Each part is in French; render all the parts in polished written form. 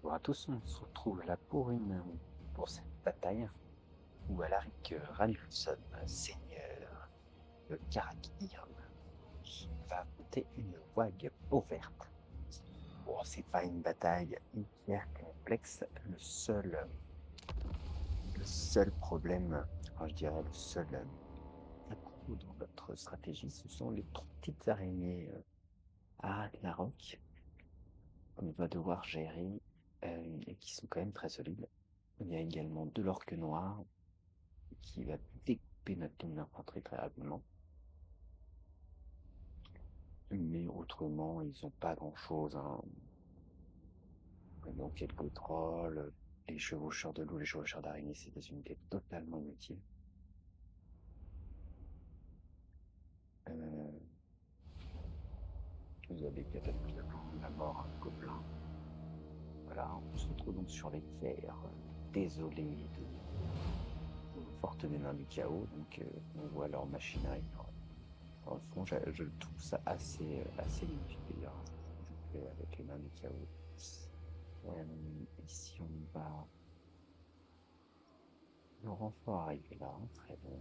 Bonjour à tous, on se retrouve là pour cette bataille où Alaric Ranulson, seigneur de Karakir, va affronter une Wag ouverte. Bon, c'est pas une bataille hyper complexe. Le seul problème, enfin, je dirais le seul accroc dans notre stratégie, ce sont les trois petites araignées à Ragnarok qu'on va devoir gérer et qui sont quand même très solides. Il y a également de l'orque noir qui va découper notre ligne d'infanterie très rapidement. Mais autrement, ils ont pas grand-chose, hein. Donc quelques trolls, les chevaucheurs de loups, les chevaucheurs d'araignées, c'est des unités totalement inutiles. Euh, vous avez catapulté la mort, un gobelin. Voilà, on se retrouve donc sur les terres désolées de Forte des Nains du Chaos. Donc on voit leur machinerie. Dans le fond, je trouve ça assez magnifique d'ailleurs, avec les Nains du Chaos. Ici, on va. Le renfort arrive là, très bien.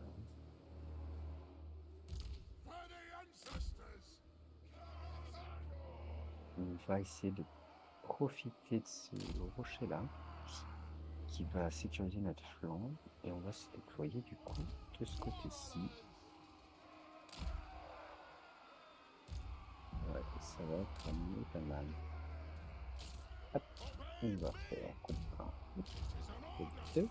On va essayer de profiter de ce rocher-là, qui va sécuriser notre flanc, et on va se déployer du coup de ce côté-ci. Ouais, ça va être pas mal. Hop, on va faire coup de 2.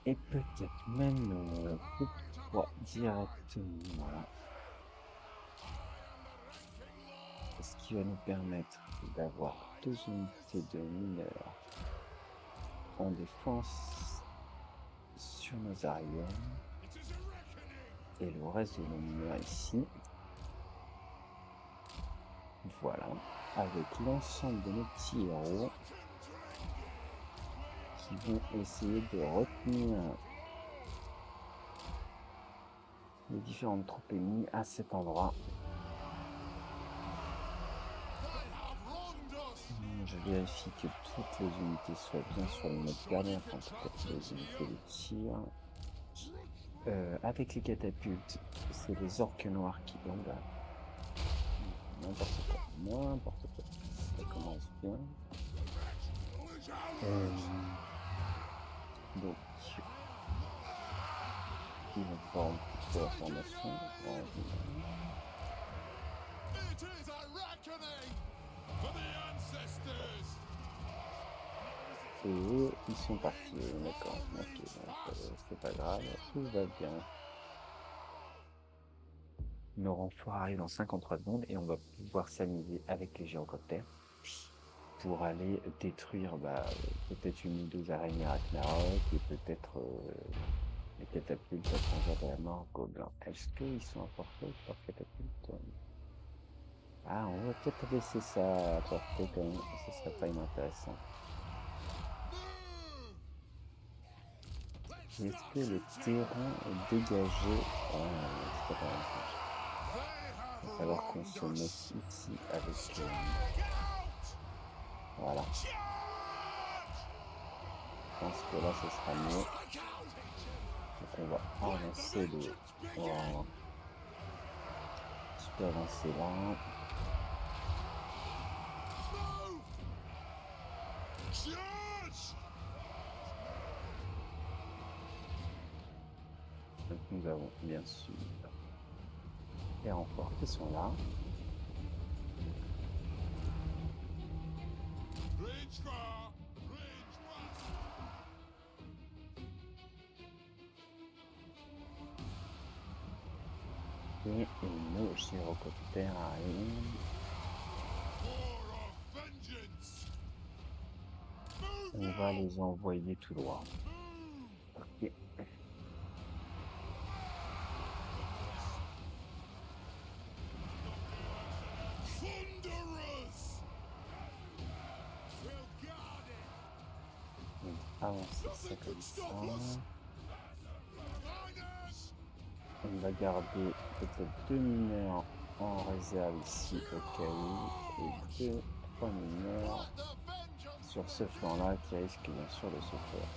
Et peut-être même coup de 3 directement. Ce qui va nous permettre d'avoir deux unités de mineurs en défense sur nos arrières et le reste de nos mineurs ici. Voilà, avec l'ensemble de nos petits héros qui vont essayer de retenir les différentes troupes ennemies à cet endroit. Je vérifie que toutes les unités soient bien sur le mode gardien, enfin en tout cas les unités de tir. Avec les catapultes, c'est les orques noirs qui tombent. N'importe quoi. Ça commence bien. Donc, ils vont faire un petit peu la formation. Et ils sont partis, d'accord. Ok, donc c'est pas grave, tout va bien. Nos renforts arrivent dans 53 secondes et on va pouvoir s'amuser avec les gyrocoptères pour aller détruire peut-être une ou deux araignées Ragnarok et peut-être les catapultes à transat de la mort gobelins. Est-ce qu'ils sont importés leurs catapultes? Ah, on va peut-être laisser ça à portée quand même, ce serait pas inintéressant. Est-ce que le terrain est dégagé? C'est pas mal. Il va falloir qu'on se mette ici avec... voilà. Je pense que là, ce sera mieux. Donc on va avancer le... Voilà. Super avancer là. Donc nous avons bien sûr les renforts qui sont là. Et nos gyrocoptères arrivent. On va les envoyer tout droit. Ok. On va avancer ça comme ça. On va garder peut-être deux mineurs en réserve ici au cas où. Et deux 3 mineurs sur ce flanc-là qui risque bien sûr de se faire.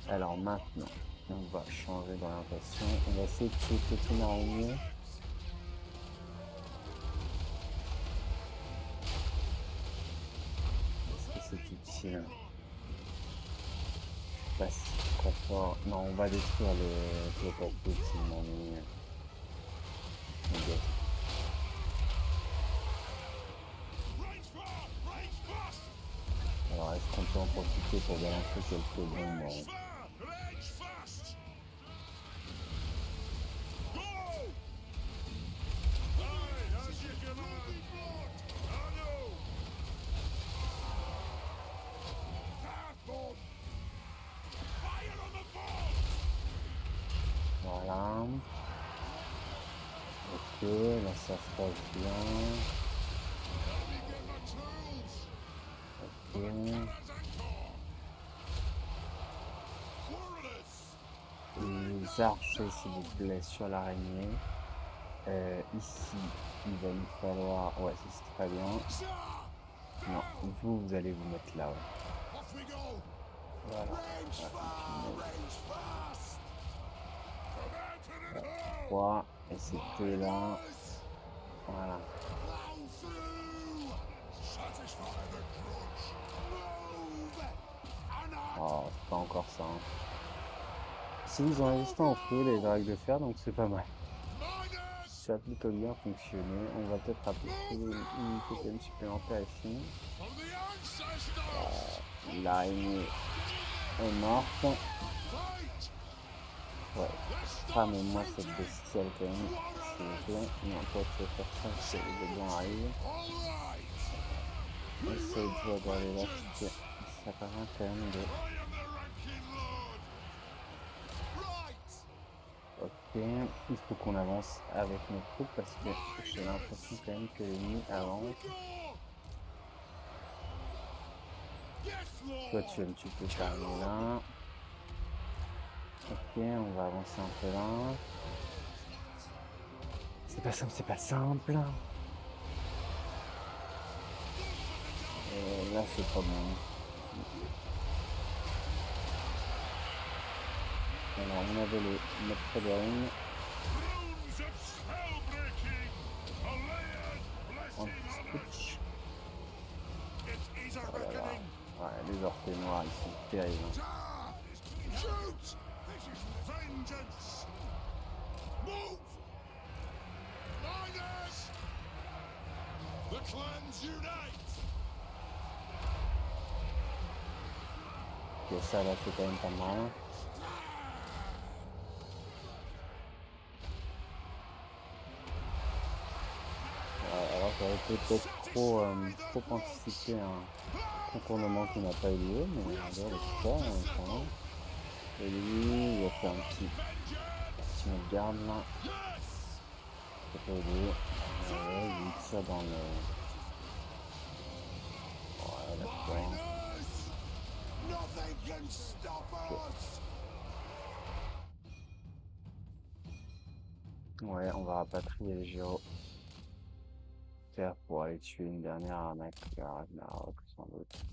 Alors maintenant, on va changer d'orientation. On va essayer de tuer toute une araignée. Est-ce que c'est utile? Pas si très fort. Non, on va détruire le papier qui m'ennuie. Alors, est-ce qu'on peut en profiter pour balancer quelques bombes? Voilà. Ok, là ça se passe bien. Ok. Les archers, s'il vous plaît, sur l'araignée. Ici, il va nous falloir... Ouais, c'est très bien. Non, vous allez vous mettre là, ouais. Voilà. Trois, et ces deux-là. Voilà. Oh, c'est pas encore ça. Hein. Si ils ont résisté en feu, les vagues de fer, donc c'est pas mal. Ça a plutôt bien fonctionné. On va peut-être appeler une unité quand même supplémentaire ici. L'araignée est morte. Ouais. Ah mais moi cette bestiole quand même, s'il vous plaît. Non, toi tu vas faire ça, c'est les blancs arrivent. Essaye de jouer dans les vaches, ça paraît quand même de... Ok, il faut qu'on avance avec nos troupes parce que j'ai l'impression quand même que l'ennemi avance. Toi tu vas me tuer là. Ok, on va avancer un peu là. C'est pas simple, c'est pas simple. Là c'est pas bon. Alors on avait notre Frédéric. Anti-switch. Oh là là. Ouais, les orques noirs, ils sont terribles. Ok, ça là c'est quand même pas mal. Alors j'aurais peut-être trop anticipé un contournement qui n'a pas eu lieu, mais en dehors de tout ça, quand même. Et lui, il va faire un petit mot de garde là. C'est pas lui. Il tire dans le... Ouais, d'accord. Okay. Ouais, on va rapatrier les gyrophares pour aller tuer une dernière arnaque à Ragnarok, sans doute.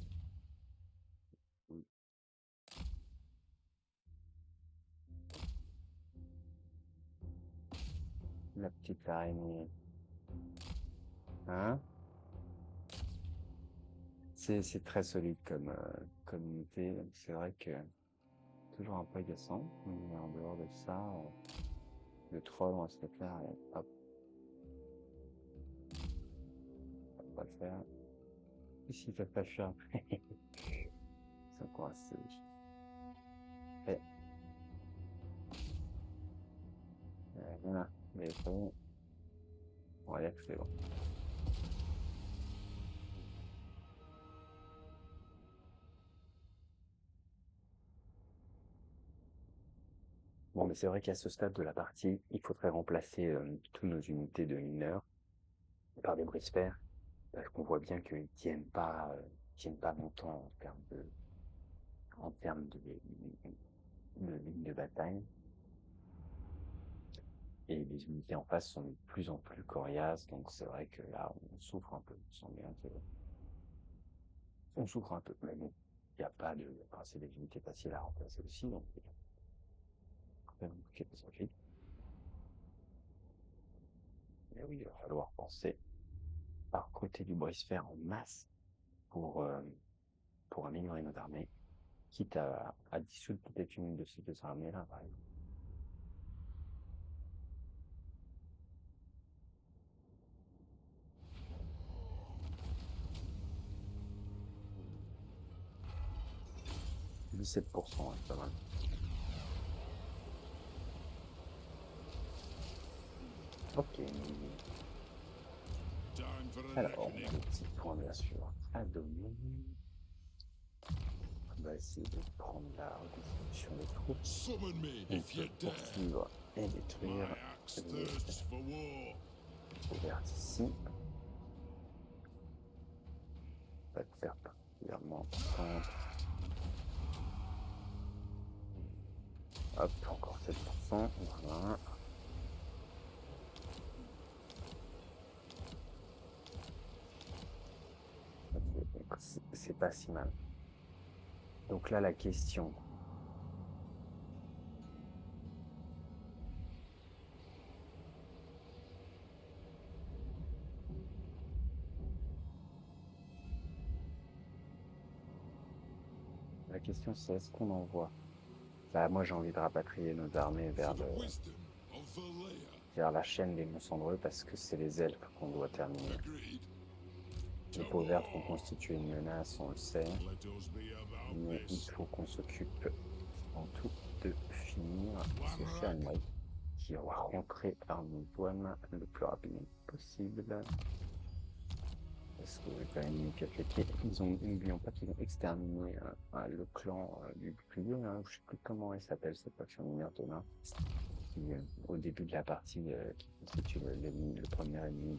La petite araignée. Hein? C'est très solide comme unité. C'est vrai que toujours un peu agaçant. Mais en dehors de ça, le troll, on va se le faire. Et hop, on va le faire. Ici, ils peuvent pas fuir après. Ils sont coincés. Et, voilà. Mais bon, on va dire que c'est bon. Bon, mais c'est vrai qu'à ce stade de la partie, il faudrait remplacer toutes nos unités de mineurs par des brisphères, parce qu'on voit bien qu'ils tiennent pas longtemps en termes de ligne de bataille. Et les unités en face sont de plus en plus coriaces, donc c'est vrai que là, on souffre un peu. On sent bien on souffre un peu. Mais bon, il n'y a pas de. Enfin, c'est des unités faciles à remplacer aussi, donc il y a quand même quelques envies. Mais oui, il va falloir penser à recruter du brisfer en masse pour, euh, pour améliorer notre armée, quitte à dissoudre peut-être une de ces deux armées-là, par exemple. 17%, c'est pas mal. Ok. Alors, on a des petits points, bien sûr, à donner. On va essayer de prendre la redistribution des troupes. On peut poursuivre et détruire les couvertes ici. Pas de perte particulièrement importante. Hop, encore 7%. Voilà. Ok, c'est pas si mal. Donc là, la question. La question, c'est est-ce qu'on envoie? Bah, moi, j'ai envie de rapatrier nos armées vers la chaîne des Monts Cendreux parce que c'est les elfes qu'on doit terminer. Les peaux vertes vont constituer une menace, on le sait, mais il faut qu'on s'occupe en tout de finir ce cher Emmerich qui va rentrer par Antoine le plus rapidement possible. Parce que quand même, n'oublions pas qu'ils ont exterminé le clan du Bouclier, hein, je sais plus comment il s'appelle cette faction Thomas, qui au début de la partie qui constitue le premier ennemi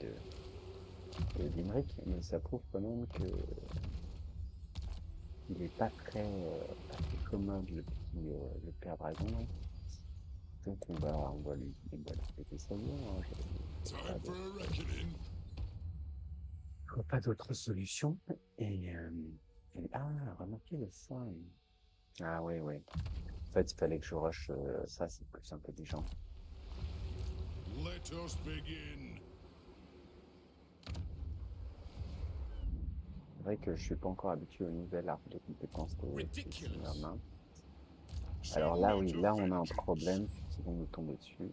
d'Imric, mais ça prouve quand même que il est pas très commode le père dragon. Hein. Donc on va lui péter sa gueule. Hein. Je vois pas d'autre solution. Remarquez ça. Ah ouais, ouais. En fait, il fallait que je rush ça, c'est plus intelligent. C'est vrai que je suis pas encore habitué au nouvel arbre de compétences de Seigneur Nain. Alors là, oui, là, on a un problème qui vont nous tomber dessus.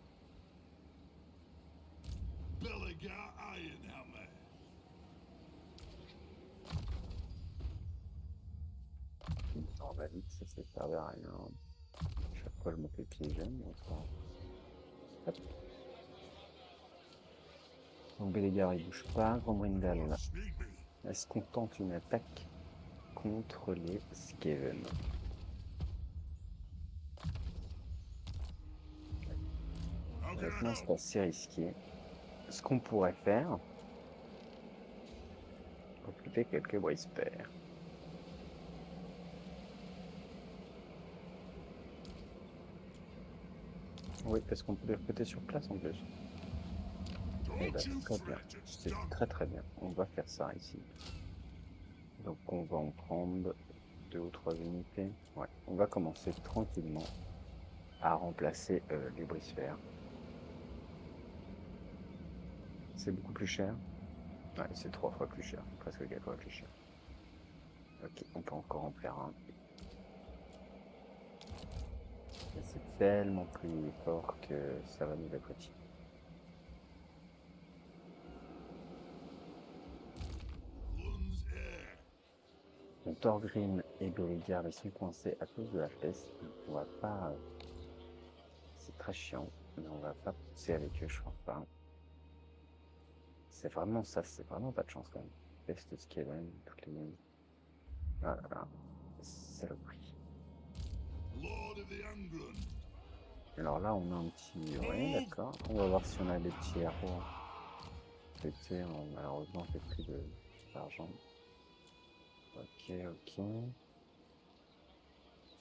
On va vite, ça servait à rien. Chaque fois, je me fais piéger. Hop. Donc Bélégar, il bouge pas. Grombrindal, est-ce qu'on tente une attaque contre les Skaven? Honnêtement, c'est assez risqué. Ce qu'on pourrait faire, recruter quelques Whispers. Oui, parce qu'on peut les recruter sur place en plus. Eh ben, très bien. C'est très très bien. On va faire ça ici. Donc on va en prendre 2 ou 3 unités. Ouais, on va commencer tranquillement à remplacer les brisphères. C'est beaucoup plus cher. Ouais, c'est 3 fois plus cher, presque 4 fois plus cher. Ok, on peut encore en faire un. Mais c'est tellement plus fort que ça va nous être utile. Donc Thorgrim et Beauregard, ils sont coincés à cause de la peste. On va pas. C'est très chiant, mais on va pas pousser avec eux, je pense pas. C'est vraiment ça, c'est vraiment pas de chance quand même. Peste Skaven, toutes les. Ah là là, saloperie. Alors là, on a un petit. Ouais, d'accord. On va voir si on a des petits héros. Pété, malheureusement, j'ai plus d'argent. Ok, ok.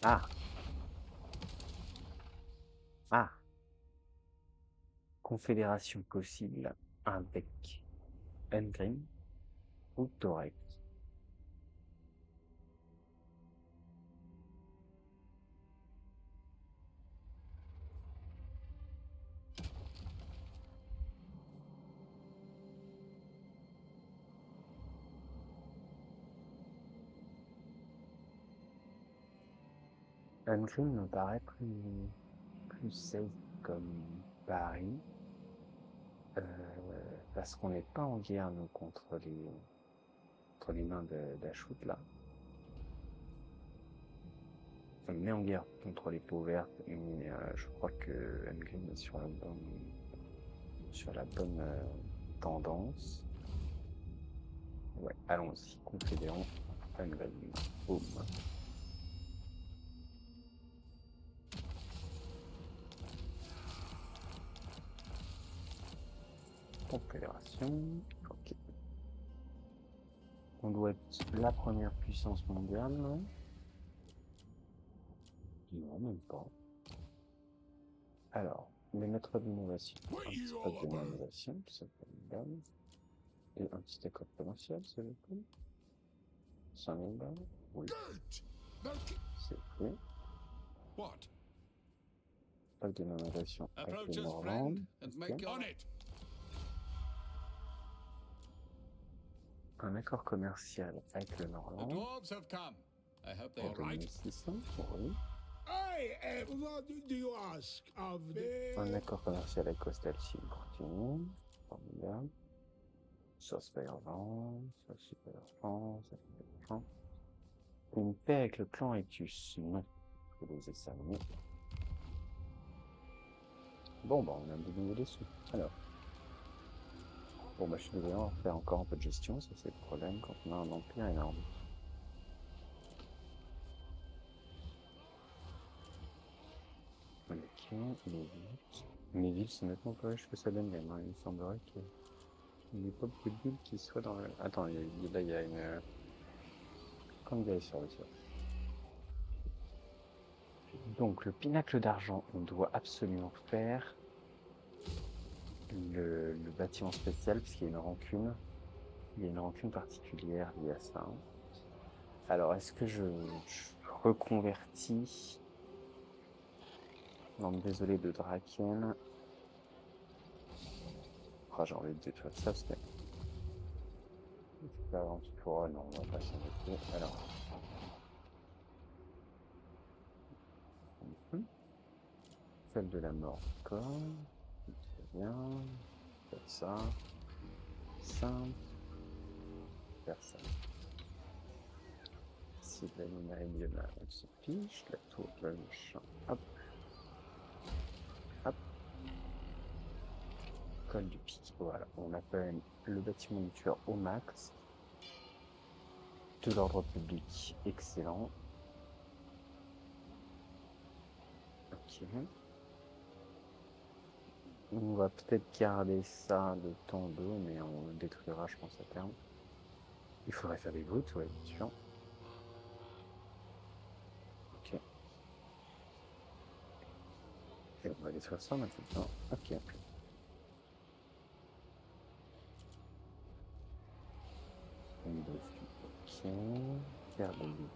Ah! Ah! confédération possible avec Engrim ou Torek. Engrim me paraît plus safe comme pari, euh, parce qu'on n'est pas en guerre nous, contre les mains d'Ashut là. On est en guerre contre les peaux vertes, mais je crois que Engrim est sur la bonne tendance. Ouais, allons-y, confédérons Engrim. Boum. Confédération, ok. On doit être la première puissance mondiale, non? Non, même pas. Alors, les maîtres d'innovation. Un petit stock d'innovation, ça fait une gamme. Et un petit accord commercial, ça veut dire 5000 balles. Oui. C'est fait. Stock d'innovation avec les Norlandes. Okay. Un accord commercial avec le Norland. Pour 2600, oui. Un accord commercial avec Coastal Seal continue. Formidable. Ça se fait avant, ça se fait avant, ça se fait avant. Une paix avec le clan Ectus. Non. Je vais les examiner. Bon, bah, on a de nouveau des sous. Alors. Bon, bah, je suis désolé, on va faire encore un peu de gestion. Ça, c'est le problème quand on a un empire énorme. Ok, mes villes, c'est nettement plus riche que ça donne même. Hein. Il semblerait qu'il n'y ait pas beaucoup de villes qui soient dans le... Attends, là, il y a une... Comme des sur le ciel. Donc, le pinacle d'argent, on doit absolument faire le bâtiment spécial, puisqu'il y a une rancune. Il y a une rancune particulière liée à ça. Alors, est-ce que je reconvertis... Non, désolé, de Draken. Oh, j'ai envie de détruire ça, parce que... Avant qu'il pourra... Non, on va pas s'en occuper. Alors... Celle de la mort, d'accord. Très bien. Faire ça. Simple. Faire ça. Si de la méridionale, on se fiche. La tour, le champ. Hop. Hop. Col du pic. Voilà. On appelle le bâtiment du tueur au max. De l'ordre public. Excellent. Ok. On va peut-être garder ça de temps d'eau, mais on le détruira, je pense, à terme. Il faudrait faire des voûtes, ouais, bien sûr. Ok. Et on va détruire ça maintenant. Ok. Ok. Faire des voûtes.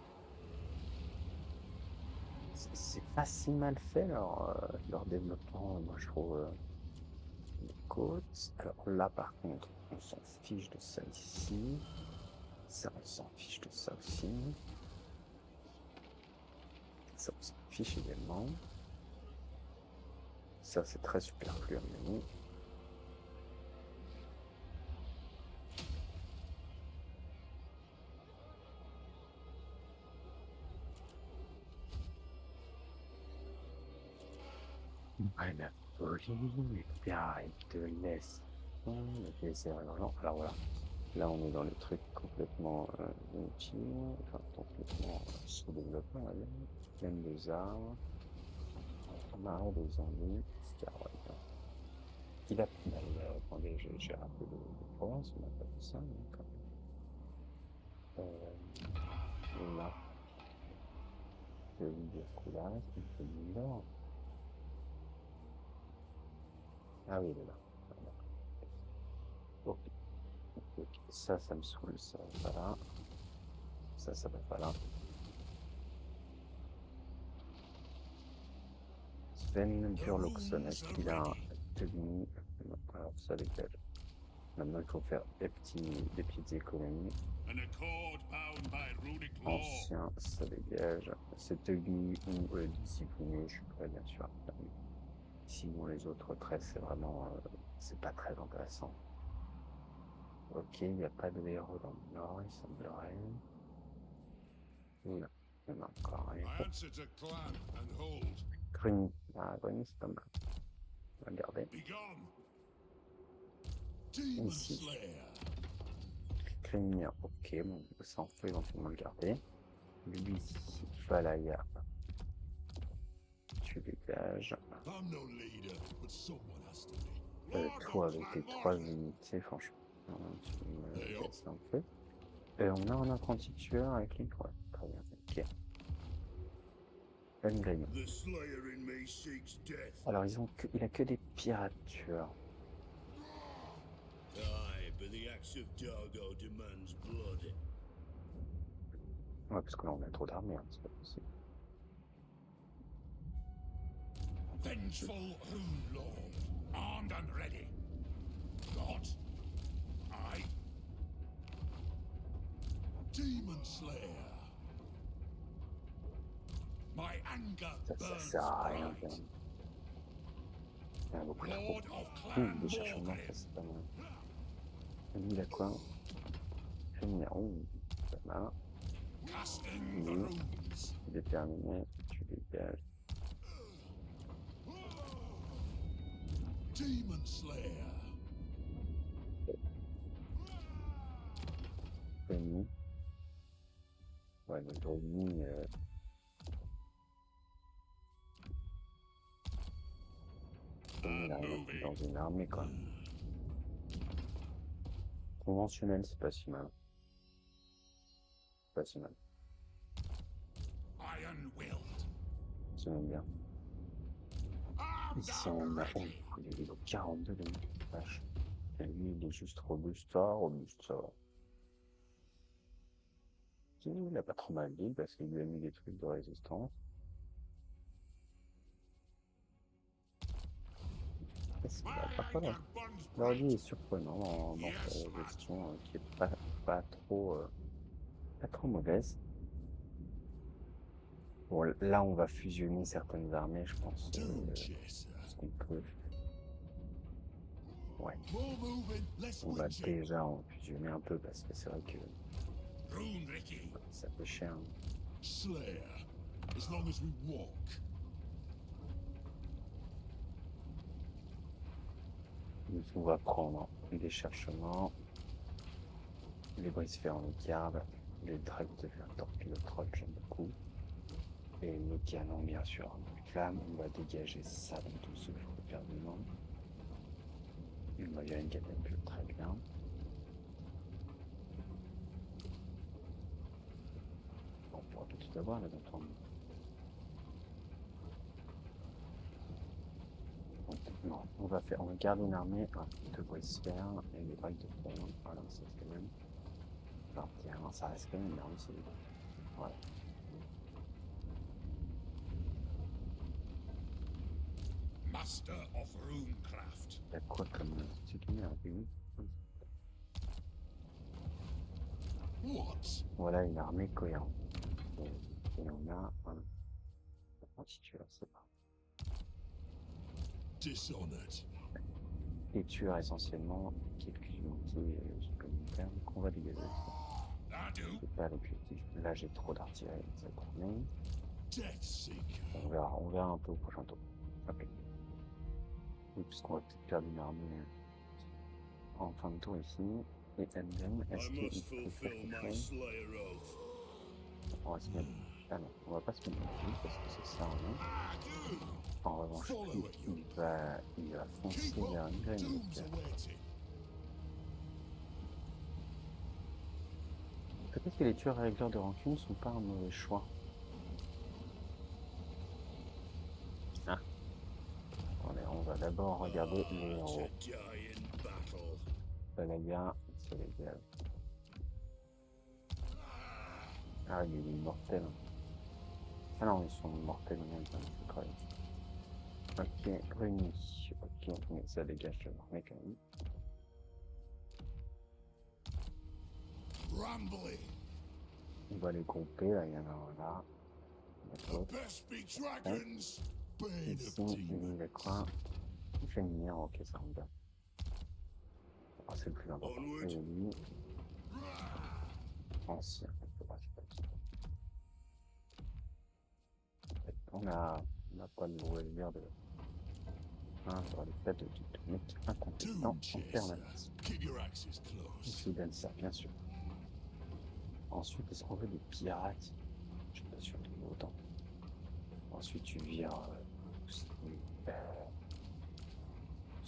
C'est pas si mal fait leur développement, moi je trouve. Les côtes. Alors là, par contre, on s'en fiche de ça ici. Ça, on s'en fiche de ça aussi. Ça, on s'en fiche également. Ça, c'est très superflu à mon avis. Ouais, la folie, les terres de l'Est, le désert hurlant. Alors voilà, là on est dans les trucs complètement inutiles, enfin complètement sous-développés, on va dire. Plaine des arbres, marais des zombies, scaroide. Il a, attendez, j'ai rappelé de Provence, on n'a pas dit ça, mais quand même. Là, je vais vous dire coulage, il fait du nord. Ah oui, il est là. Voilà. Ok, ok. Ça me saoule, ça va pas là. Ça va pas là. Sven The Burloxon, runes est-ce are qu'il a un ready. demi? Non, alors ça dégage. Maintenant, il faut faire des petites économies. An accord bound by runic law. Ancien, ça dégage. C'est Tuggy ou discipliné, je suis prêt, bien sûr. Sinon, les autres traits, c'est vraiment. C'est pas très intéressant. Ok, il n'y a pas de héros dans le nord, il semblerait. Non, il n'y en a encore rien. I answer to clan and hold. Green. Ah, Green, c'est pas mal. On va regarder. Begone! Demon Ici. Slayer. Green, ok, bon, ça on peut éventuellement le garder. Lui, Valaya, tu dégages. I'm no leader, but someone has to be. Lord Toi, of avec tes Clan 3 Morgan. unités, franchement, tu me Hey up. laisses un peu. On a un apprenti tueur avec lui. Ouais, très bien. Ok. Engrim. The Slayer in me seeks death. Alors, il a que des pirates tueurs. Aye, but the axe of Dargo demands blood. Ouais, parce que là, on a trop d'armées, hein, c'est pas possible. Vengeful Rune Lord, armed and ready. God, I. Demon Slayer. My anger Ça burns sert à rien. bright. Il y en a beaucoup trop. Lord of Clan Des cherchements, ça Morgrim. c'est pas mal. Lui, il a quoi? Féminin, pas mal. Casting the Lui, runes. déterminé, tu dégages. Demon Slayer. Féminin. Ouais, le Féminin, il arrive à être dans une armée, quoi. Conventionnel, c'est pas si mal. Pas si mal. Iron-willed. C'est même bien. Armed Ici, and on a. Oh, ready. il est niveau 42, le vache. Et lui, il est juste robuste, robuste, ça va. Il a pas trop mal dit parce qu'il lui a mis des trucs de résistance. C'est My parfois, anger burns l'ordi bright. est surprenant dans sa Yes, lad. gestion, qui est pas trop mauvaise. Bon, là, on va fusionner certaines armées, je pense, Doom Chaser. ce qu'on peut. Ouais, More moving, less on va whinging. déjà en fusionner un peu parce que c'est vrai que Rune Ricky. ça fait cher. Hein. Slayer. As long as we walk. Donc, on va prendre des cherchements, les brise-fer en garde, les dragues de fer torpille-troll, j'aime beaucoup. Et le canon, bien sûr, en flamme, on va dégager ça dans tout ce éperdument. Il va y avoir une catapulte, très bien. On pourra pas tout avoir là-dedans. Non, on va garder une armée de brise-fer et des dragues de fer. Voilà, ça c'est quand même. Alors, tiens, ça reste quand même une arme, c'est voilà. Master of Runecraft. Il y a quoi comme sticky à lui? What? Voilà une armée cohérente. Et on a un tueur, c'est pas. Dishonored. Et tueur essentiellement quelques unités supplémentaires qu'on va dégager. I do. C'est pas l'objectif. Là j'ai trop d'artillerie, ça tourne. Death Seeker. On verra un peu au prochain tour. Ok. Oui, puisqu'on va peut-être perdre une armée en fin de tour ici. Et Emden, est-ce qu'il peut faire quelque chose? On va se mettre. Ah non, on va pas se mettre dessus parce que c'est ça, hein. I do. En revanche, il va foncer Keep vers up. une graine. Doom's awaiting. Peut-être que les tueurs régleurs de rancune sont pas un mauvais choix. Ah. On va d'abord Bon, regardez les To héros. die in battle. Palaga, c'est légal. Ah, il est immortel. Ah non, ils sont mortels même, c'est correct. Ok, réunis. Ok, mais ça dégage le mec quand même. Brambly, On va les grouper, là, il y en a un là. Il y en a the d'autres. best be Ouais. dragons. Bane Ici, of il demons. y a quoi? Il fait une lumière, ok, ça me va. Ah, c'est le plus important. Et Onward. lui, ancien. On n'a pas le loisir de. Hein, dans le fait de mec incompétent Doom en chaser. permanence. Keep your axes close. Ici, donne ça, bien sûr. Ensuite, est-ce qu'on veut des pirates? Je suis pas sûr qu'il y en ait autant. Ensuite, tu vires ce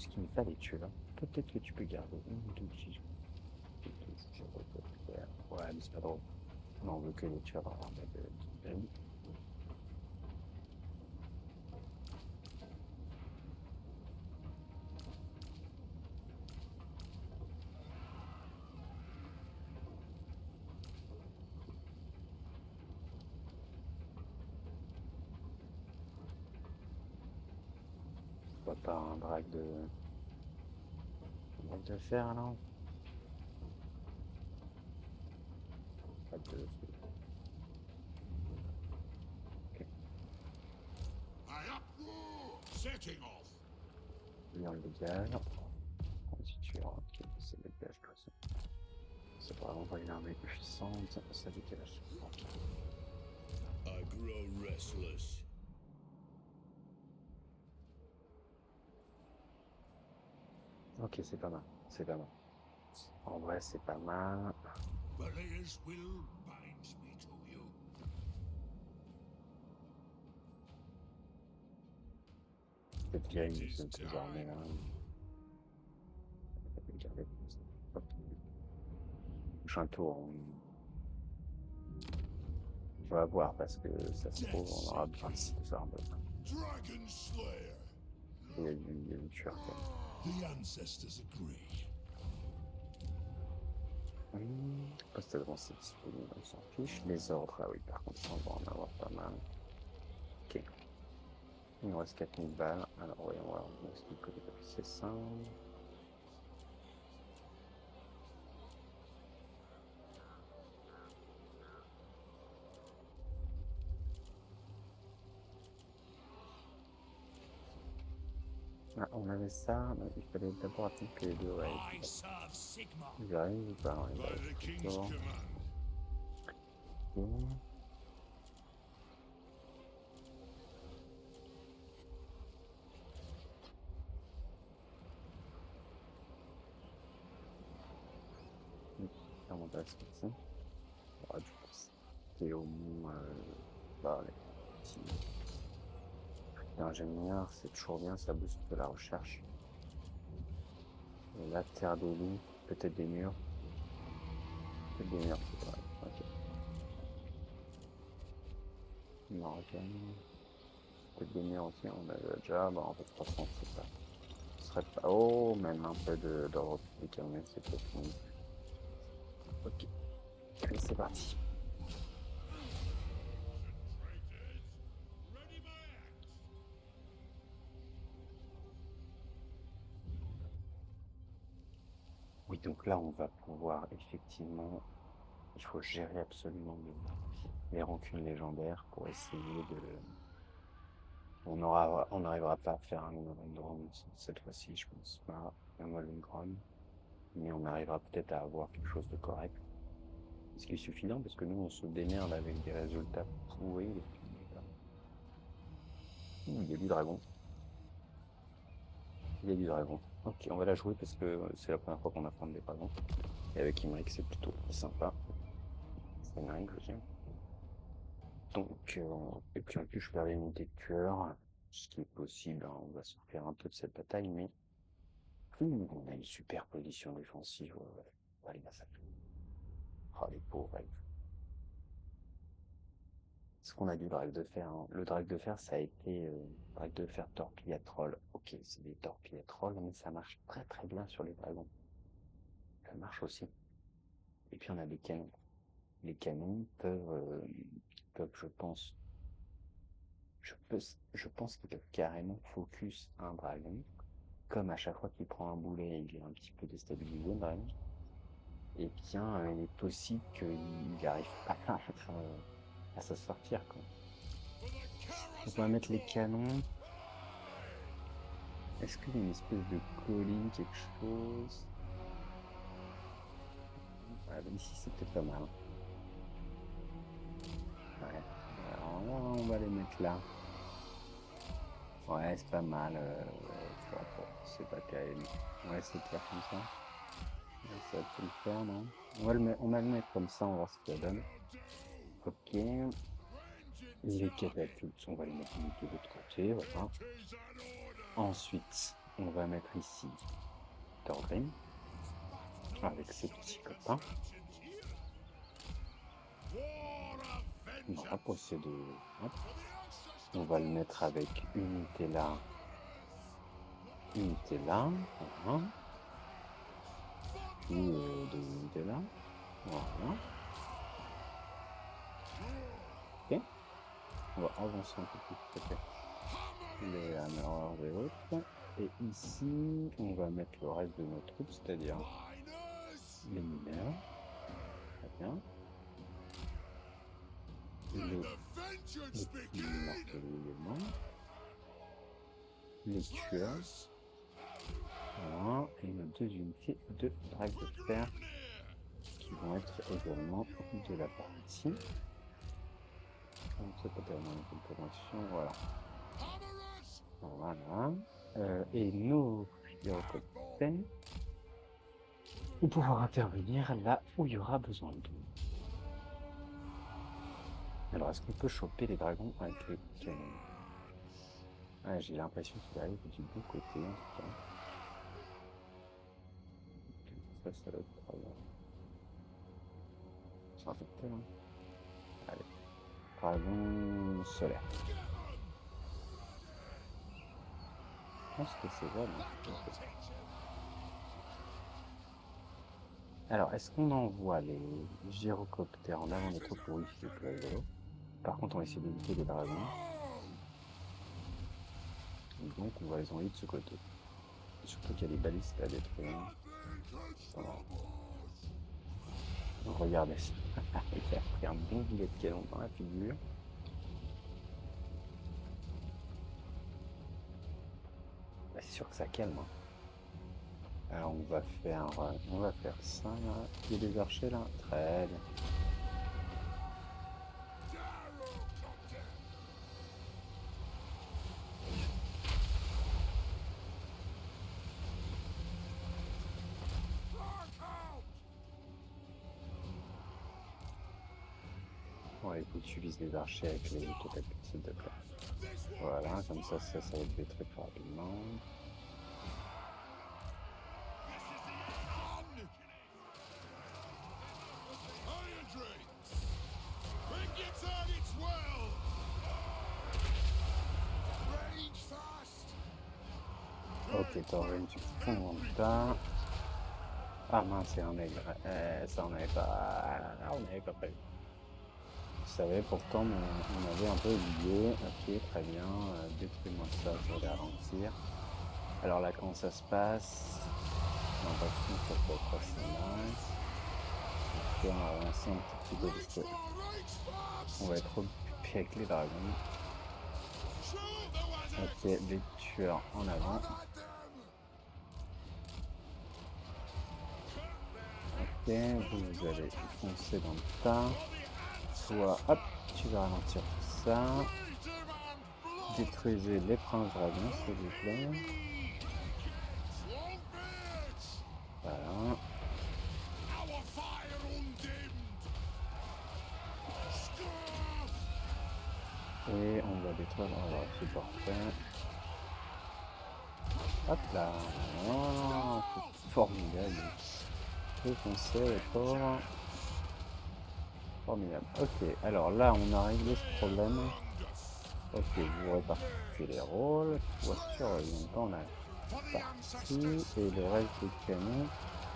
qu'il me fallait tuer là. Peut-être que tu peux garder une ou deux piges. Ouais, mais c'est pas drôle. Non, on veut que les tueurs dans l'armée de Guilherme. Pas un drag de fer, non? Pas de. Ok, I up. Setting off. lui on le dégage. Si tu ok, c'est le dégage de toute façon. C'est vraiment pas une armée puissante, ça dégage. Ok. I grow restless. Ok, c'est pas mal. C'est pas mal. En vrai, c'est pas mal. Balea's will binds me to you. Cette vieille, It is ces armées là. time. Regardez comme ça. Hop. Prochain tour, on va voir parce que ça se trouve, on aura besoin de ces armes. Dragon Slayer. Il y a du tueur quand The ancestors agree. même. Poste avancé disponible, on s'en fiche. Les ordres, ah oui, par contre, ça, on va en avoir pas mal. Ok. Il nous reste 4000 balles. Alors, voyons voir. Est-ce qu'il peut c'est ça? Ah, on avait ça, mais il fallait d'abord attendre que les deux arrivent. I serve Sigma. Ils arrivent ou pas? Ils By arrivent the King's plutôt. command. Ok. Comment on va se faire ça? Ah, du coup, c'est au moins bah, les petits ingénieurs, c'est toujours bien, ça booste la recherche. Et la terre des loups, peut-être des murs. Peut-être des murs, c'est vrai. Ok. Marocaine. Peut-être des murs aussi, on a déjà. Bon, en fait, 300, c'est pas. Ce serait pas. Oh, même un peu de républicain, mais c'est peut-être mieux. Ok. Allez, c'est parti. Ready my axe. Oui, donc là, on va pouvoir effectivement. Il faut gérer absolument les rancunes légendaires pour essayer de. On n'arrivera pas à faire un drone cette fois-ci, je pense pas. Un Malungron. Mais on arrivera peut-être à avoir quelque chose de correct. Ce qui est suffisant parce que nous, on se démerde avec des résultats pourris. Et puis, voilà. Il y a du dragon. Il y a du dragon. Ok, on va la jouer parce que c'est la première fois qu'on affronte des dragons. Et avec Imric, c'est plutôt sympa. C'est une règle aussi. Donc, et puis en plus, je perds les unités de tueurs. Ce qui est possible, hein, on va se faire un peu de cette bataille, mais on a une super position défensive. On va les massacrer. Oh, les pauvres elfes. Ce qu'on a du drague de fer, hein. Le drague de fer, ça a été drague de fer torpille à troll. Ok, c'est des torpilles à troll, mais ça marche très très bien sur les dragons. Ça marche aussi. Et puis on a des canons. Les canons peuvent, je pense qu'ils peuvent carrément focus un dragon. Comme à chaque fois qu'il prend un boulet, il est un petit peu déstabilisé, le dragon. Et bien, il est possible qu'il n'arrive pas à s'en sortir, quoi. Donc on va mettre les canons. Est-ce qu'il y a une espèce de colline, quelque chose? Ah, bah, ici, c'est peut-être pas mal. Ouais. Alors là, on va les mettre là. Ouais, c'est pas mal. C'est pas terrible. On va essayer de faire comme ça. Ouais, ça peut le faire, non? On va le mettre comme ça, on va voir ce que ça donne. Ok. Les catapultes, on va les mettre de l'autre côté, voilà. Ensuite, on va mettre ici Thorgrim avec ses petits copains. On va procéder. Hop. On va le mettre avec unité là. Unité là. Voilà. Puis deux unités là. Voilà. Ok. On va avancer un peu plus peut-être les hammers et autres. Et ici, on va mettre le reste de nos troupes, c'est-à-dire les mineurs. Très bien. Les éléments. Les tueurs. Voilà. Et nos deux unités de drague de fer qui vont être également de la partie. Donc, c'est pas tellement une promotion, voilà. Voilà. Et nos gyrocoptères vont pouvoir intervenir là où il y aura besoin d'eux. Alors, est-ce qu'on peut choper les dragons avec les canons? Ah, j'ai l'impression qu'il arrive du bon côté, en tout cas. Ça doit être pas mal. C'est un peu peur, hein. Allez. Dragon solaire. Je pense que c'est vrai, non? Alors, est-ce qu'on envoie les gyrocoptères en avant des troupes? Oui, c'est plus rigolo. Par contre, on va essayer d'éviter les dragons. Donc, on va les envoyer de ce côté. Surtout qu'il y a des balistes à détruire. Voilà. Regardez ça. Il a pris un bon boulet de canon dans la figure. Bah, c'est sûr que ça calme, hein. Alors, on va faire ça, là. Il y a des archers, là. Très bien. Ouais, il faut que tu utilises les archers avec les catapultes, s'il te plaît. Voilà, comme ça va être détruit plus rapidement. Ok, Thorgrim, tu prends mon tas. Ah mince, c'est un aigle. Ça, on n'avait pas prévu. Je savais pourtant, mais on avait un peu oublié. Ok, très bien. Détruis-moi ça, je vais ralentir. Alors là, comment ça se passe? Non, pas tout, ça peut être assez nice. Ok, on va avancer un petit peu parce que on va être occupé avec les dragons. Ok, les tueurs en avant. Ok, vous allez foncer dans le tas. Toi, hop, tu vas ralentir tout ça. Détruisez les princes dragons, s'il vous plaît. Voilà. Et on va détruire. Alors, c'est parfait. Hop là. Oh, c'est formidable. Foncez les pauvres. Formidable. Ok, alors là, on a réglé ce problème. Ok, vous répartissez les rôles. Voiture, en même temps, on a For the parti. ancestors. Et le reste des canons,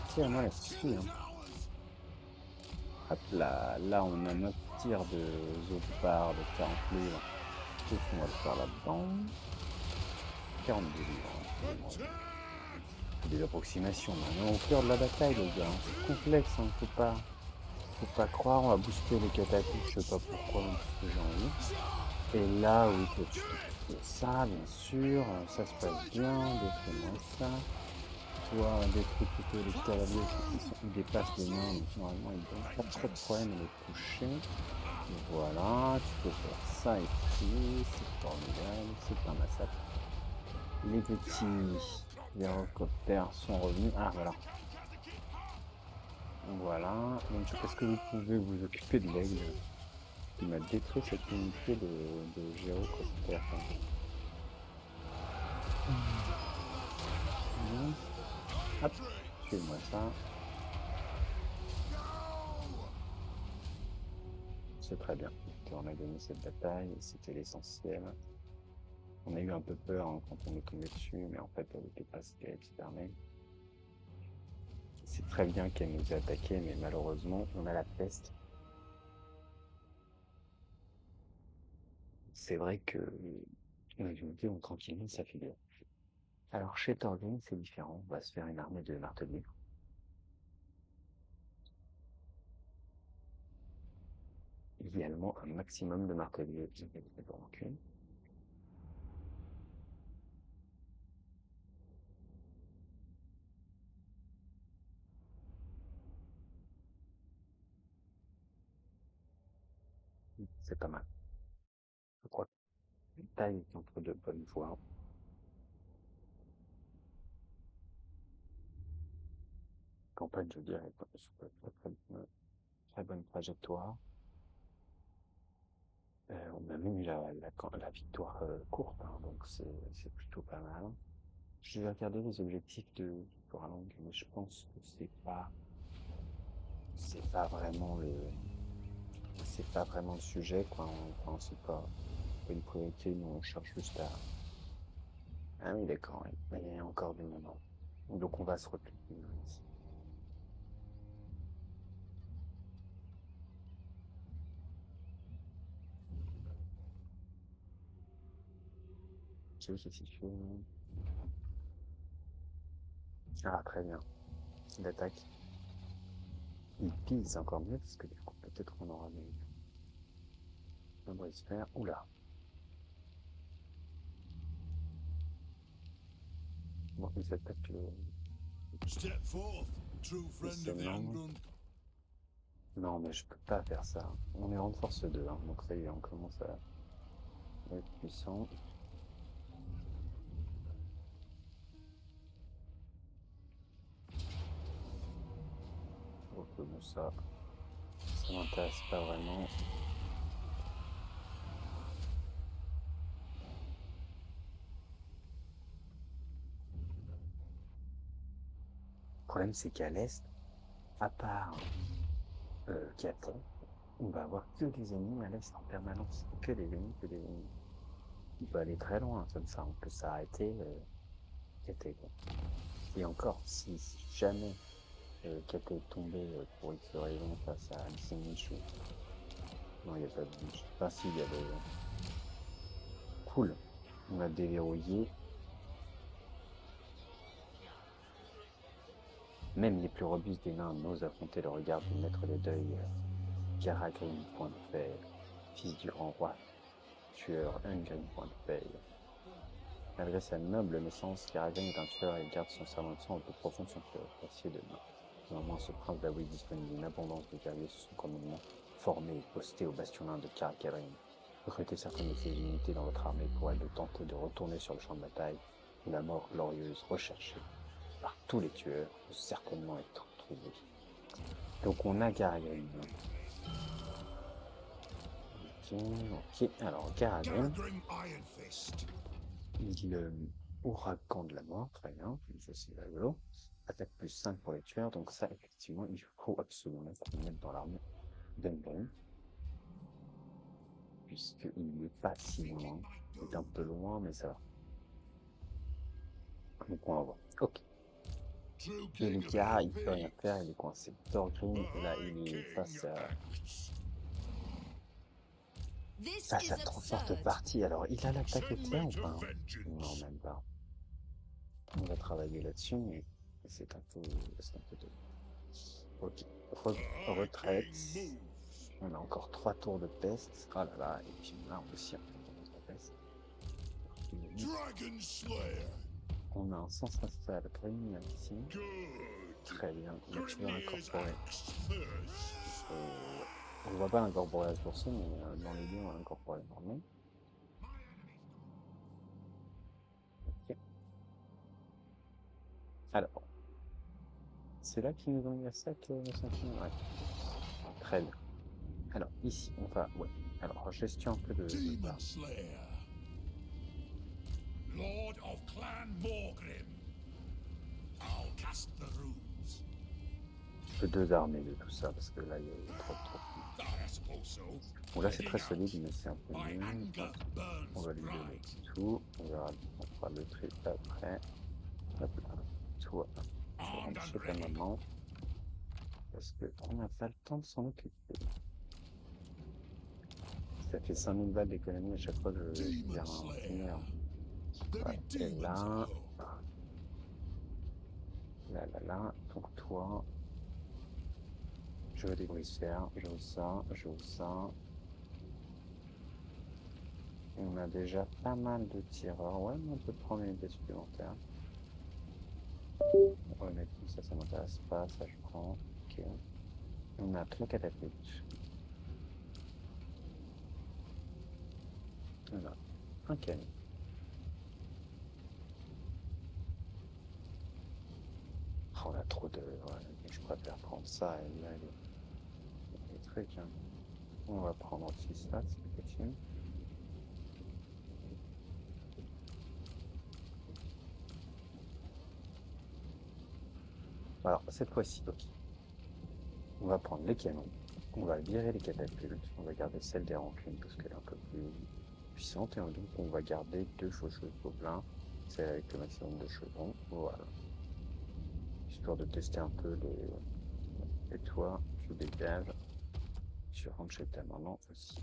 tire-moi là-dessus. Hein. Hop là, là, on a notre tir de Zopar de 40 livres. Qu'est-ce qu'on va le faire là-dedans? 42 livres. Hein. Bon, des approximations. Mais on est au cœur de la bataille, les gars. Hein. C'est complexe, hein. Faut pas croire. On va booster les catapultes. Je sais pas pourquoi, mais parce que j'ai envie. Et là, oui, toi, tu fais ça, bien sûr. Ça se passe bien. Détruis-moi ça. Toi, détruis plutôt les cavaliers parce qu'ils déplacent les nains. Donc, normalement, ils n'ont pas trop de problème à les toucher. Voilà, tu peux faire ça ici. C'est formidable. C'est un massacre. Les petits gyrocoptères sont revenus. Ah, voilà. Voilà. Donc, est-ce que vous pouvez vous occuper de l'aigle qui m'a détruit cette unité de gyrocoptères? Non. Hop, tuez-moi ça. C'est très bien. On a gagné cette bataille et c'était l'essentiel. On a eu un peu peur hein, quand on est tombé dessus, mais en fait, elle n'était pas si terrible, c'est très bien qu'elle nous ait attaqué, mais malheureusement, on a la peste. C'est vrai que les unités ont tranquillement s'affaiblir. Alors, chez Torgen, c'est différent. On va se faire une armée de martelistes. Idéalement, un maximum de martelistes. Donc, c'est pas mal. Je crois que la taille est entre de bonnes voies. Campagne, je dirais, sur très bonne trajectoire. On a même eu la victoire courte, hein, donc c'est plutôt pas mal. Je vais regarder les objectifs de Coralang, mais je pense que c'est pas vraiment c'est pas vraiment le sujet, quoi. Enfin, c'est pas une priorité. Nous, on cherche juste à. Ah oui, d'accord. Oui. Mais il y a encore du moment. Donc, on va se replier. C'est situé. Ah, très bien. Il attaque. Il pille, c'est encore mieux, parce que du coup, peut-être qu'on aura un brise fer. Oula. Bon, ils attaquent Step forth, true le friend of the Sénat. Angrund. Non, mais je peux pas faire ça. On est en force 2, hein, donc ça y est, on commence à être puissant. Donc bon, ça m'intéresse pas vraiment. Le problème, c'est qu'à l'est, à part Caton, on va avoir que des ennemis à l'est en permanence. Que des ennemis, que des ennemis. On peut aller très loin comme ça, on peut s'arrêter. Quoi. Et encore, si jamais Kate est tombé pour X raison face à Ansinich ou... Non, il n'y a pas de bouche. Enfin, si, il y a le... Cool. On a déverrouillé. Même les plus robustes des nains n'osent affronter le regard du maître des deuils, Garagrim, point de fer, fils du grand roi, tueur, Ungrim, point de paix. Malgré sa noble naissance, Garagrim est un tueur et garde son serment de sang au plus profond de son cœur, passier de nain. Néanmoins, ce prince d'Aoui disponible d'une abondance de guerriers sous son commandement, formés et postés au bastion nain de Garagrim. Recrutez certaines de ces unités dans votre armée pour elles de tenter de retourner sur le champ de bataille, où la mort glorieuse recherchée par tous les tueurs peut certainement être trouvée. Donc on a Garagrim. Ok. Alors Garagrim, Garagrim Iron Fist. il ouragan de la mort, très bien, ça c'est rigolo. Attaque plus 5 pour les tueurs, donc ça effectivement il faut absolument qu'on le mette dans l'armée. Dunban. Puisqu'il n'est pas si loin. Il est un peu loin, mais ça va. Donc on va voir. Ok. Et Lucas, il peut rien faire, il est coincé. Thorgrim, là, il est face à trop forte partie. Alors, il a l'attaque éclair ou pas, hein? Non, même pas. On va travailler là-dessus, mais c'est un peu tôt. Ok. Retraite. On a encore 3 tours de peste. Oh là là, et puis là aussi, on a peste. On a un sens astral réuni ici. Très bien. Mais tu veux incorporer. On ne va pas l'incorporer à ce pour mais dans les deux, on va l'incorporer normalement. Ok. Alors, c'est là qu'ils nous ont mis à 7 le sentiment. Ouais. Très bien. Alors, ici, on va. Ouais. Alors, gestion un peu de Demon Slayer. Lord of Clan Morgrim. I'll cast the runes. Je peux désarmer de tout ça parce que là, il y a trop. I suppose so. Bon, là, c'est très solide, mais c'est un peu nul. On va lui donner tout. On verra. On fera le tri après. Hop là. Toi, tu rentres chez ta maman. Parce qu'on n'a pas le temps de s'en occuper. Ça fait 5000 balles d'économie à chaque fois que je viens un primaire. Ouais. Et là, donc toi, je veux des brissaires, je veux ça. On a déjà pas mal de tireurs. Ouais, mais on peut prendre une unité supplémentaire. Ouais, mais ça m'intéresse pas, ça je prends. Ok. On a 3 catapultes. On a un canon. Oh, on a trop de. Ouais, je préfère prendre ça et là, les trucs. Hein. On va prendre aussi ça, c'est possible. Alors, cette fois-ci, ok. On va prendre les canons. On va virer les catapultes. On va garder celle des rancunes parce qu'elle est un peu plus puissante. Et donc, on va garder 2 chaussures gobelins. Celle avec le maximum de chevrons. Voilà. Histoire de tester un peu les. Et toi, tu dégages. Tu rentres chez ta maman aussi.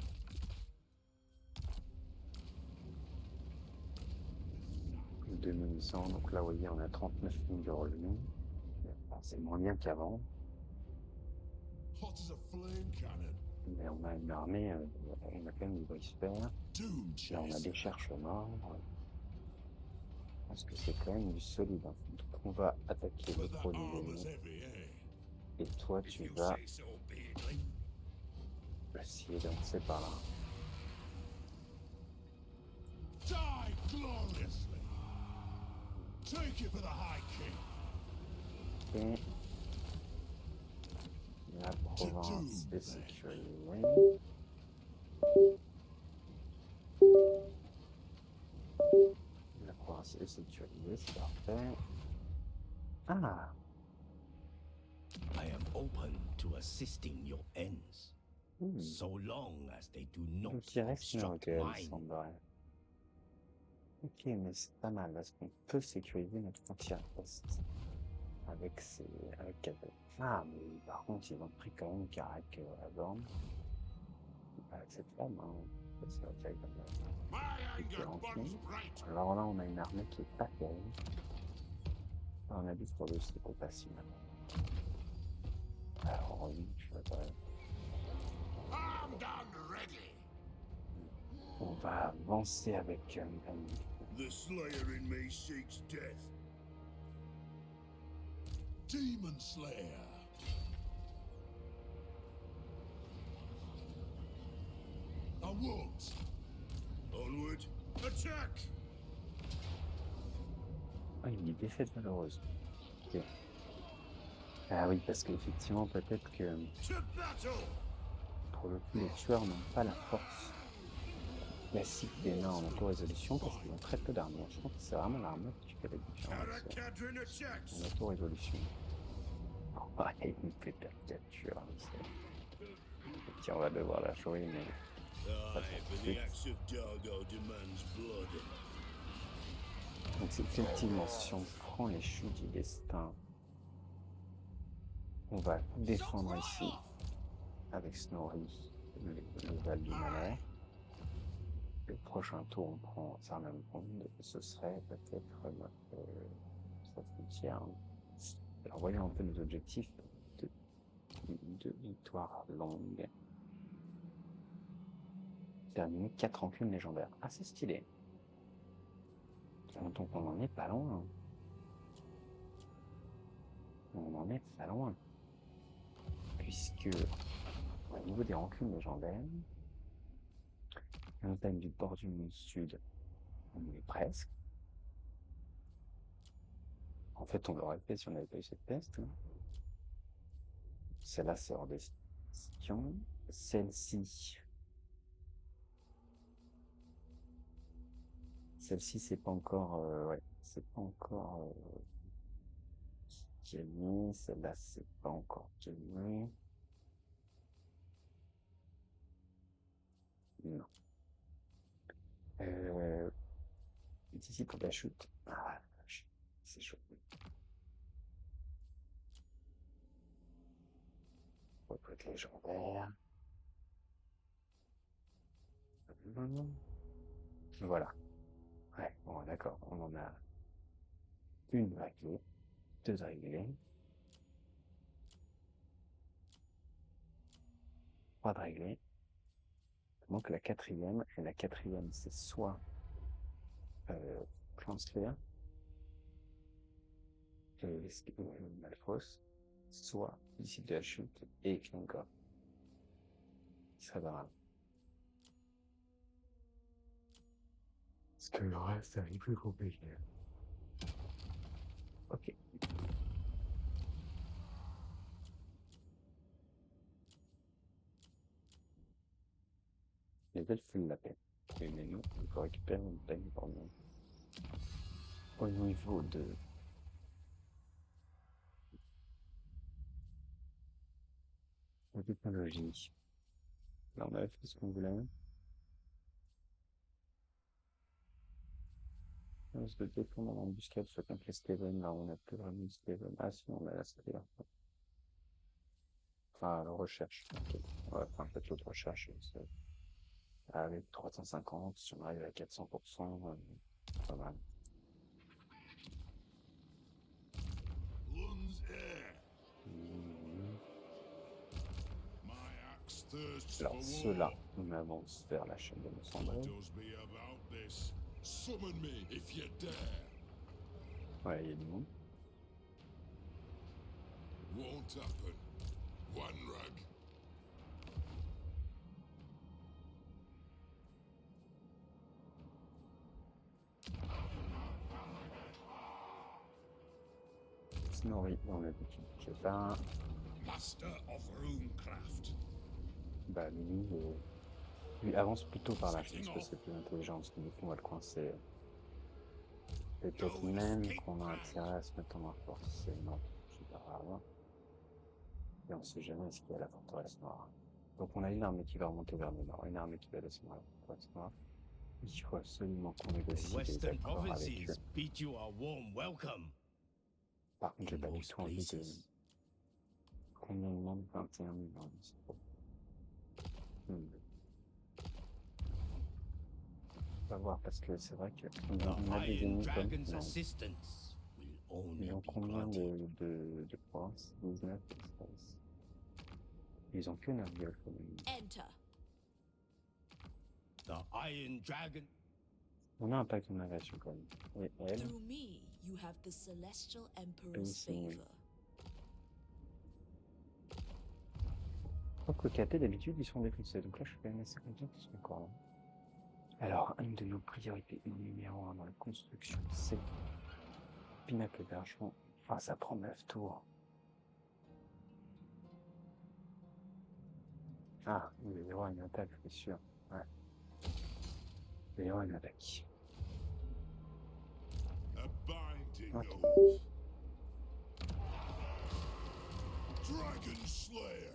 De munitions. Donc là, vous voyez, on a 39 000 de revenus. C'est moins bien qu'avant. Mais on a une armée, on a quand même des brispères. Là, on a des chercheurs. Je pense que c'est quand même du solide. Hein. Donc, on va attaquer le premier. Et toi, tu vas essayer d'avancer par là. Et la province est sécurisée. La province est sécurisée, c'est parfait. Ah! I am open to assisting your ends, so long as they do not Donc il reste une obstruct recueil, mine. semblerait. Ok, mais c'est pas mal parce qu'on peut sécuriser notre frontière est avec Québec. Ah, mais par contre, ils ont pris quand même Carac à Borne. Avec cette femme, hein. C'est ok comme ça. Alors là, on a une armée qui est pas terrible. On a dit pour le c'est pas facile. Alors, oui, je vais pas. On va avancer avec The Slayer in me seeks death. Demon Slayer. I won't. Onward. Attack. Ah, une défaite malheureuse. Ok. Ah oui, parce qu'effectivement, peut-être que pour le coup, les tueurs n'ont pas la force classique des nains en auto-résolution parce qu'ils ont très peu d'armure. Je pense que c'est vraiment l'armure qui fait la différence en auto-résolution. Oh, il me fait perdre 4 tueurs. on va devoir la jouer, mais pas Aye, tout de but the suite. axe of Dargo demands blood. Donc c'est effectivement, si on prend les choux du destin, on va défendre ici avec Snorri le Val du Malheur. Le prochain tour, on prend Sarnambrand, ce serait peut-être notre frontière. Alors voyons un peu nos objectifs de victoire longue. Terminer 4 rancunes légendaires. Ah, c'est stylé. Donc on en est pas loin. On en est pas loin. Puisque au niveau des rancunes légendaires, montagne du bord du monde sud, on y est presque. En fait, on l'aurait fait si on avait pas eu cette peste. Celle-là, c'est hors question. Celle-ci, c'est pas encore, ouais, c'est pas encore gagné. Celle-là, c'est pas encore gagné. Non. Ici pour la chute. Ah, c'est chaud. Retraite légendaire. Voilà. Ouais, bon, d'accord. On en a une réglée, deux réglées, trois de réglées. Donc la quatrième, et la quatrième, c'est soit Clansclear, Malfos, soit Disciple de la Chute et Knankor. Qui serait pas mal. Parce que le reste, c'est plus compliqué. Ok. Les elfes font la peine. Mais nous, il faut récupérer une peine pour nous. Au niveau de la technologie, là on avait fait ce qu'on voulait. On se défendre en embuscade, soit contre les Steven, là on a plus vraiment de Steven. Ah si, on a la Steven. Enfin, la recherche. Okay. On va faire peut-être l'autre recherche. Avec 350, si on arrive à 400%, pas mal. Alors, ceux-là, on avance vers la chaîne de Monsandre. Ouais, il y a du monde. Won't happen. One rag. Snorri, on a dit qu'il ne pas. Master of Runecraft. Bah, lui avance plutôt par là, je pense que c'est plus intelligent, parce que du coup, on va le coincer. Peut-être même qu'on a intérêt à se mettre en rapport, si c'est non, c'est pas grave. Et on sait jamais ce qu'il y a à la forteresse noire. Donc on a une armée qui va remonter vers le nord, une armée qui va descendre à la forteresse noire. Il faut absolument qu'on négocie des accords avec eux. Par contre, j'ai pas du tout envie de... Combien de monde 21 millions, c'est trop. On va voir, parce que c'est vrai qu'on a des ennemis comme... Non. Ils ont combien de provinces? 19, 16. Ils ont que 9 gueules, quand même. The Iron Dragon. On a un pacte de navigation quand même. Et elle, Through me, you have the celestial emperor's favor. je crois que KT d'habitude ils sont défoncés, donc là je suis quand même assez content qu'ils soient encore là. Alors, une de nos priorités numéro 1 dans la construction, c'est Pinacle d'Argent. Enfin, ça prend 9 tours. Ah, il y aura une attaque, c'est sûr. Ouais. Il y aura une attaque. Okay. Dragon Slayer.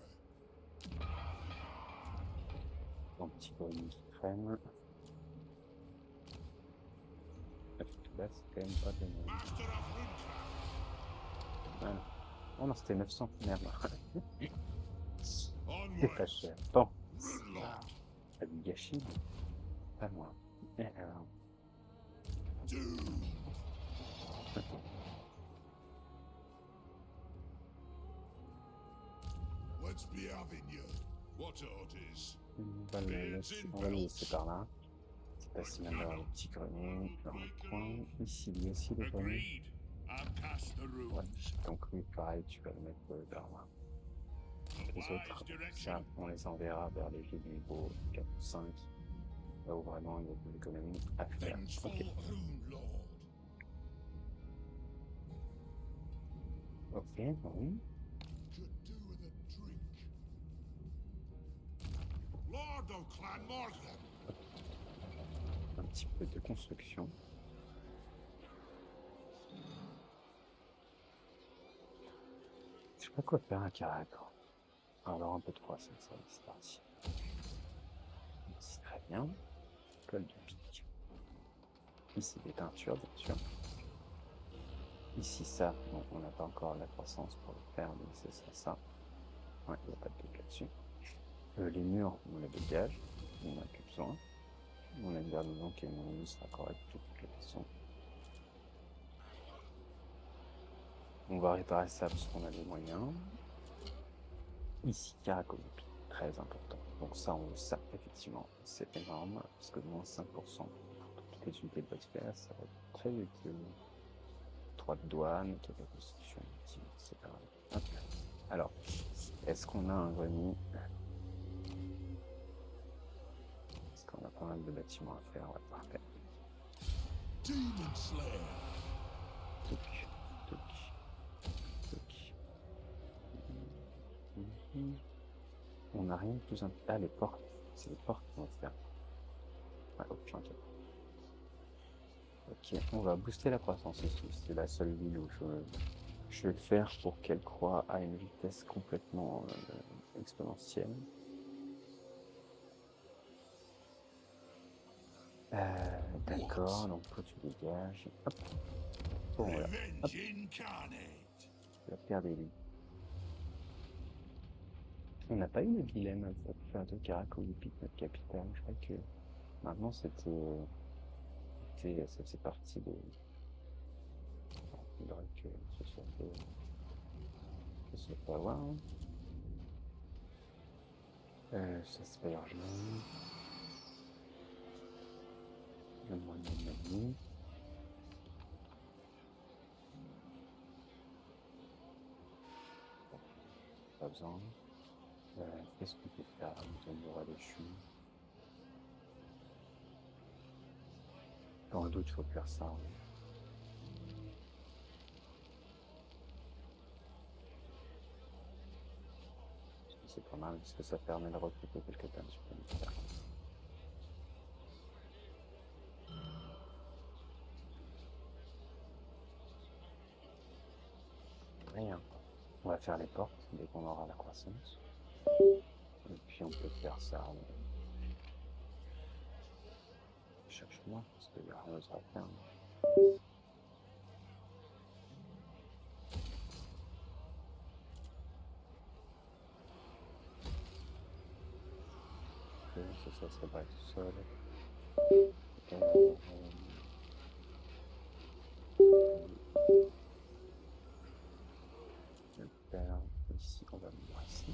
Un petit volume qui traîne. Là, c'est quand même pas de... Master of Runecraft. Voilà. Oh non, c'était 900, merde. C'est pas Onwards. cher. Bon, Runelord. pas du gâchis, pas loin. Et alors, Doom. Let's be having you. What orders? on va le laisser par là. C'est pas si mal d'avoir le petit grenier dans le coin. Ici, il y a aussi le grenier. Agreed. I'll cast the Ouais. runes. Donc oui, pareil, tu vas le mettre vers là. A Les wise autres, ça, direction. on les enverra vers les vieux niveaux 4 ou 5, là où vraiment il y a de l'économie à faire. Vengeful Ok. Rune Lord. Ok, oui. Could do with a drink. Lord of Clan Morgan. Un petit peu de construction. Je sais pas quoi faire à Caracal. Alors un peu de croissance, ça, c'est parti. Ici, très bien. Colle de pique. Ici, des teintures, bien sûr. Ici, ça, bon, on n'a pas encore la croissance pour le faire, mais c'est ça. Ouais, il n'y a pas de doute là-dessus. Les murs, on les dégage. On n'a plus besoin. On a une garnison qui est une sera correcte de toutes les façons. On va réparer ça parce qu'on a les moyens. Ici, Caracozopi, très important. Donc ça, on le sait, effectivement, c'est énorme, parce que moins 5% pour toutes les unités de basket, ça va être très utile. 3 de douane, 4 de construction, etc. Hop. Alors, est-ce qu'on a un grenier? Est-ce qu'on a pas mal de bâtiments à faire? Ouais, parfait. Demon Slayer. Touc, touc, touc. On n'a rien de plus important. Ah, les portes. C'est les portes qu'on va faire. Ouais, ok, ok. Ok, on va booster la croissance ici. C'est la seule ville où je vais le faire pour qu'elle croît à une vitesse complètement exponentielle. D'accord, donc toi tu dégages. Hop. Bon, voilà. Hop. Revenge incarnate. La paire des lits. On n'a pas eu de dilemme à faire de Caracoyopi, notre capitale. Je crois que maintenant c'était ça faisait partie de. Il faudrait que ce soit fait. Je sais pas voir. Hein. Ça se fait largement. Le moyen de l'année. Pas besoin. Qu'est-ce qu'on peut faire? On aura les choux. Dans le doute, il faut faire ça. Hein. C'est pas mal parce que ça permet de recruter quelques tonnes supplémentaires. Rien. On va faire les portes dès qu'on aura la croissance. Et puis on peut faire ça chaque mois parce qu'il n'y a rien d'autre à faire. Ça serait pas tout seul. Ici, on va venir ici.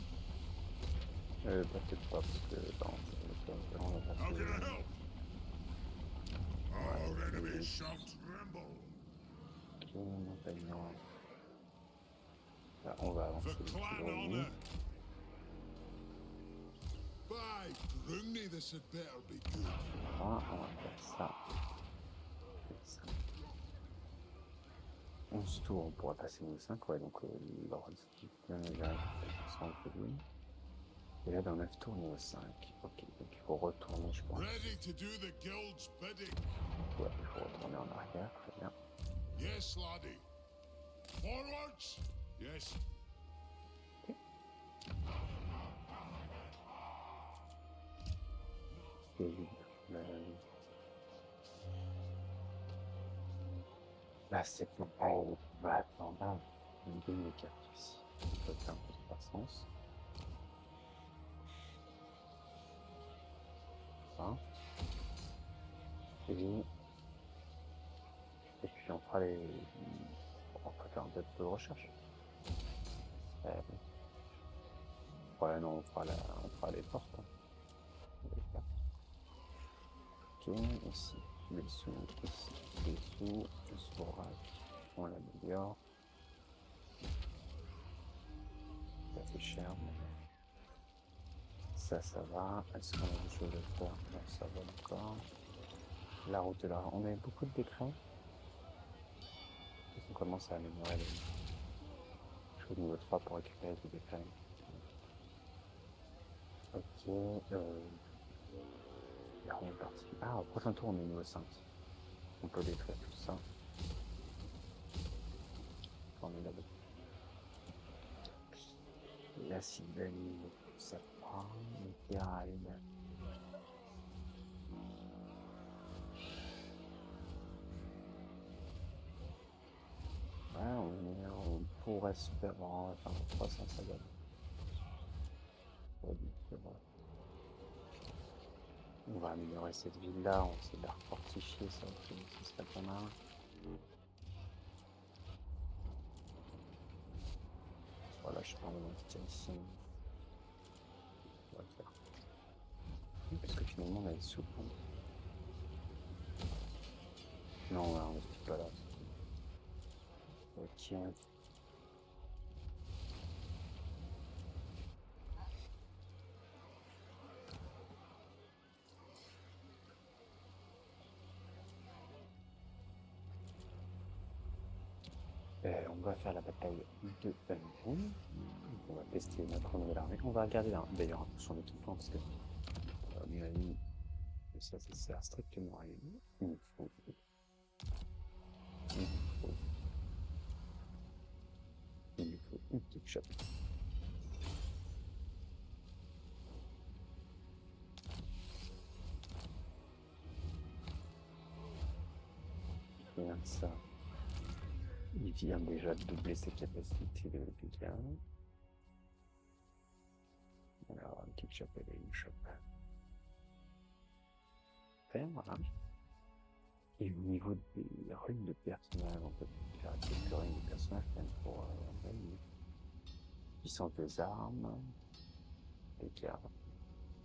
Peut-être pas parce que dans le plan, on va How passer. can I help? Our enemies shall tremble. Là, on va avancer For le petit clan grenier. honor. By Grumney, this had better be good. Voilà, on va faire ça. Et ça. 11 tours, on pourra passer nos 5, ouais, donc l'ordre et là, dans 9 tours, niveau 5. Ok, donc il faut retourner, je pense. Ready to do the guild's bidding. Ouais, il faut retourner en arrière, très bien. Yes, laddie. Forwards? Yes. Là, c'est pour elle. Bah, attends, là, on donne les cartes ici. On peut faire un peu de croissance. Ça. Et puis on fera les. On peut faire un peu de recherche. Ouais, non, on fera les portes. Hein. Ok, ici. Les sous, ici. Les sous, le sourage. On l'améliore. Ça fait cher, mais ça va. Est-ce qu'on a des choses à faire? Non, ça va encore. La route est là. On a beaucoup de décrets. On commence à améliorer les. Je suis au niveau 3 pour récupérer des décrets. Ok, là on est parti. Ah, au prochain tour on est niveau 5. On peut détruire tout ça. Formidable. La Sylvanie, ça prend. Le Terrain. Ouais, on pourrait se faire en 300 ça donne. On va améliorer cette ville-là, on essaie de la refortifier, ça ce serait pas mal. Voilà, je prends mon petit ici. On va le faire. Parce que finalement on a des sous. Non, on investit pas là. Ok. On va faire la bataille de Unboom. On va tester notre nouvelle armée. On va regarder d'ailleurs son équipement parce que, à mon avis, ça sert strictement à rien. Il nous faut une petite chope. Bien ça. Il vient déjà de doubler ses capacités de dégâts. Alors, une petite chope et une chope. Faire, voilà. Et au niveau des runes de personnages, on peut faire quelques runes de personnages quand même pour puissance des armes, dégâts,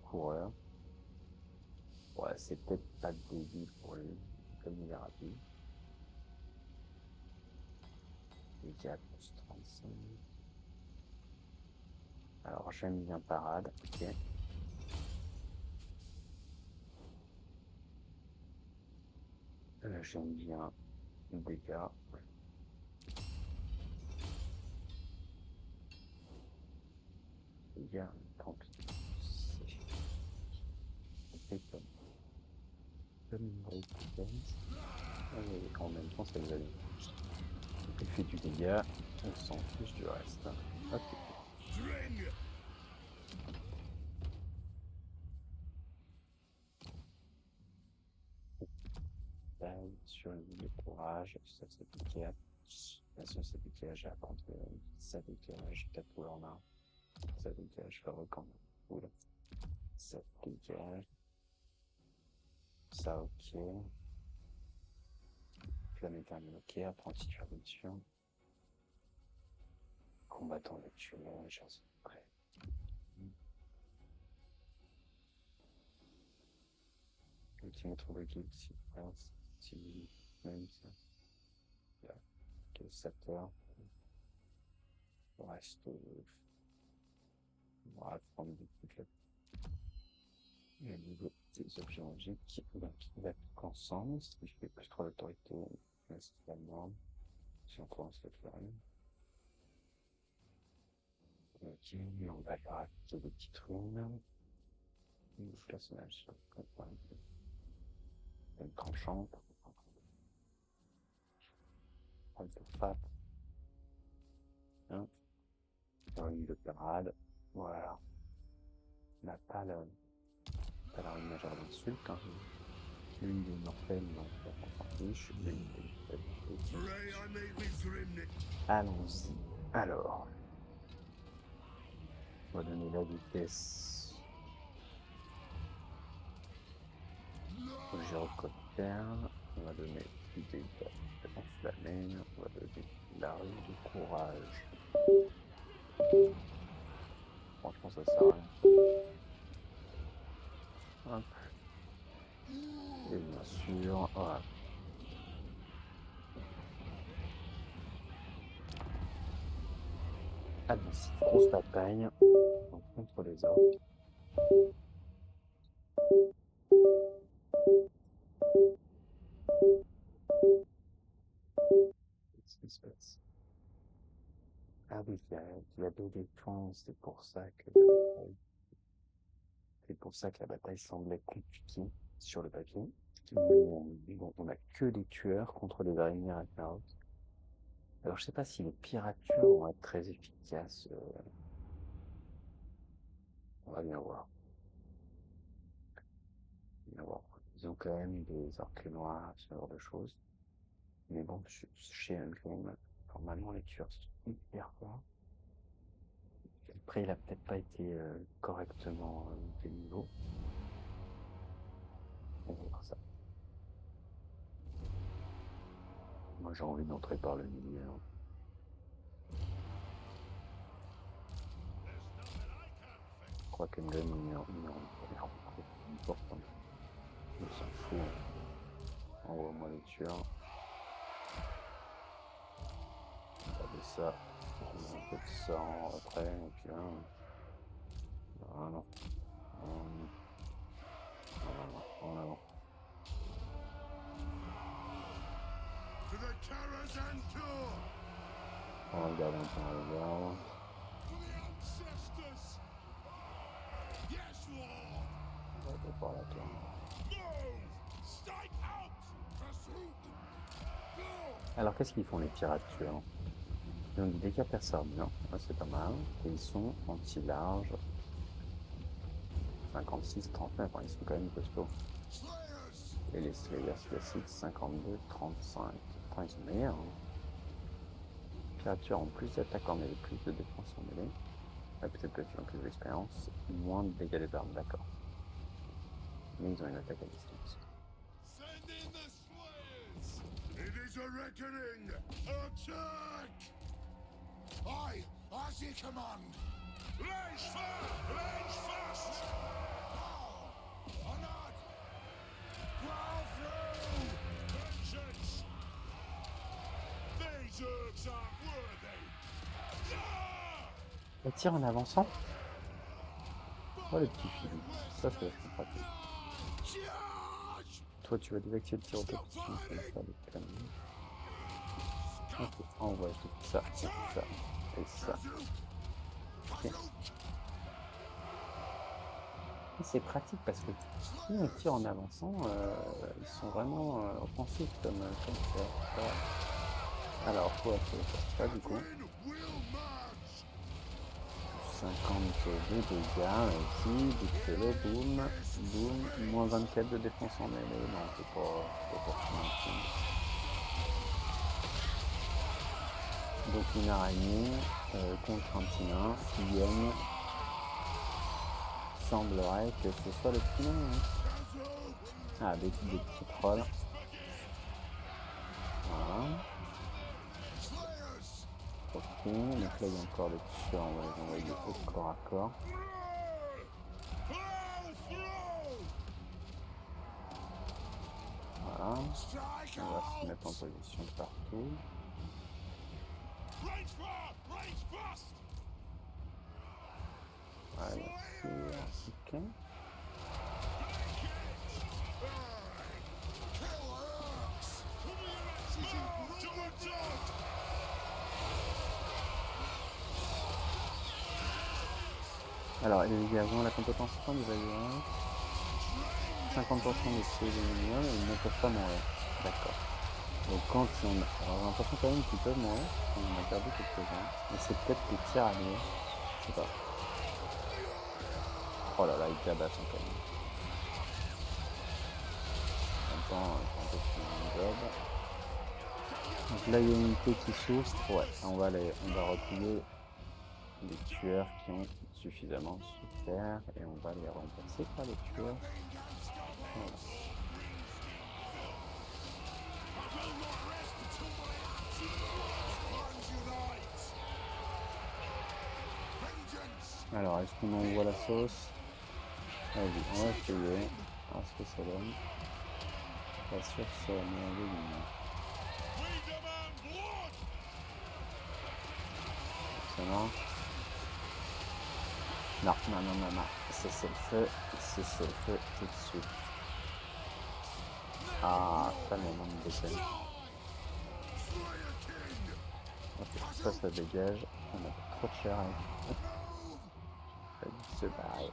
coureur. Ouais, c'est peut-être pas de débit pour lui, comme il est rapide. Dégâts plus 35. Alors j'aime bien parade, ok. J'aime bien dégâts. Dégâts, tant pis. C'est comme une grosse défense. Et en même temps, ça nous a dit. Il fait du dégât, on s'en fiche du reste. Ok. Sur une ligne de courage, ça s'appliquait à. Bien sûr, ça s'appliquait à Jacques contre ça dégage 4 poules en main. Ça dégage fabricant poule. Ça dégage. Ça, ok. Flamme éternelle, ok. Apprenti fermeture. Combattant actuel, j'ai prêt. Ultimètre de guild, si même ça. Sateur. Reste. On va prendre des trucs là. Et au niveau des objets magiques, donc il va tout ensemble, ce qui fait plus 3 d'autorité, principalement. Si on commence à faire une. Ok, on va leur appliquer des petites runes. Le personnage une tranchante. Un peu fat. Hein. Une de parade. Voilà. On n'a pas Alors une majeure d'insulte, hein. L'une des mortelles, non, on s'en fiche. L'une des allons-y. Alors, on va donner la vitesse au gyrocoptère. On va donner des dégâts enflammés. On va donner l'arrêt de courage. Franchement, ça sert à rien. Hop. Et bien sûr, voilà. Allons-y, grosse bataille contre les autres. Qu'est-ce qui se passe? Ah oui, il y a deux défenses, c'est pour ça que la bataille semblait compliquée sur le papier. Mais bon, on n'a que des tueurs contre les araignées Ragnarok. Alors je sais pas si les pirates tueurs vont être très efficaces. On va bien voir. Ils ont quand même des arcs noirs, ce genre de choses. Mais bon, chez Uncle, normalement les tueurs sont hyper forts. Après, il a peut-être pas été correctement monté le niveau. On va voir ça. Moi, j'ai envie d'entrer par le milieu. Hein. Je crois qu'Engram, il est important. Il s'en fout. Envoie-moi les tueurs. On va faire ça. On met un peu de sang après. Et puis là. Voilà. En avant. On va regarder un peu en regard. On va par là, toi. Alors, qu'est-ce qu'ils font les pirates tueurs? Ils ont du dégâts perçables, c'est pas mal. Et ils sont anti-large. 56, 39, ils sont quand même costauds. Et les Slayers classiques, 52, 35. Enfin, ils sont meilleurs. Hein. Les pirates tueurs ont plus d'attaque en mêlée, plus de défense en mêlée. Peut-être que tu as plus d'expérience, moins de dégâts des armes, d'accord. Mais ils ont une attaque à distance. It is a reckoning! Attack! I your command! Range fast! Oh, not! Plow through! Vengeance! These herbs aren't worthy! Elle tire en avançant. Oh, le petit filet. Ça c'est vachement pratique. Toi, tu vas désactiver le tir automatique comme ça, les canons. On va ajouter ça, et ça. Okay. C'est pratique parce que si on tire en avançant, ils sont vraiment offensifs comme ça. Alors, faut appeler ça du coup. 52 dégâts, ici, dites-le, boum, moins 24 de défense en mêlée, non, c'est pas donc une araignée contre un petit nain qui gagne, semblerait que ce soit le petit nain. Hein. Ah, des petits trolls. Voilà. Ok, donc là il y a encore des tueurs, on va les envoyer au corps à corps. Voilà, on va se mettre en position partout. Voilà, ici, ok. Alors, les gazons, la compétence point nous a eu 50% des tués des minimum et ils ne peuvent pas mourir. D'accord. Donc quand on a... Alors, j'ai l'impression quand même qu'ils peuvent mourir, on a perdu quelques-uns. Mais c'est peut-être les tirs alliés. Je sais pas. Oh là là, ils tabassent quand même. temps, j'ai un peu fait mon job. Donc là, il y a une unité qui souffre. Ouais, on va replier les tueurs qui ont suffisamment souffert et on va les remplacer par les tueurs. Voilà. Alors, est-ce qu'on envoie la sauce? Vas-y, on va essayer. Alors, ce que ça donne. Pas sûr que ça va m'enlever du moins. Ça marche? Non, non, non, non, non. C'est le feu. C'est le feu tout de suite. Ah, ça me déconne. Ok, ça dégage. On a trop de chair avec. Se barrer.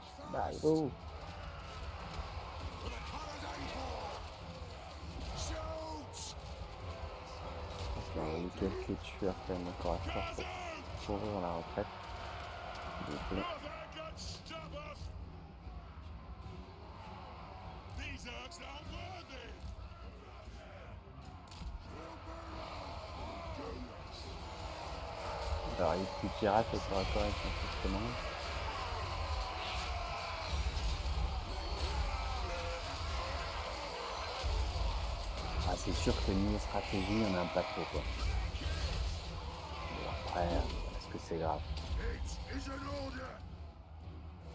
Oh! Il y a eu quelques tueurs quand même encore à faire pour courir la retraite. Du coup. Alors, les petits pirates, ça sera correct justement. Ah, c'est sûr que niveau stratégie, il y en a un paquet quoi. Bon, après, est-ce que c'est grave?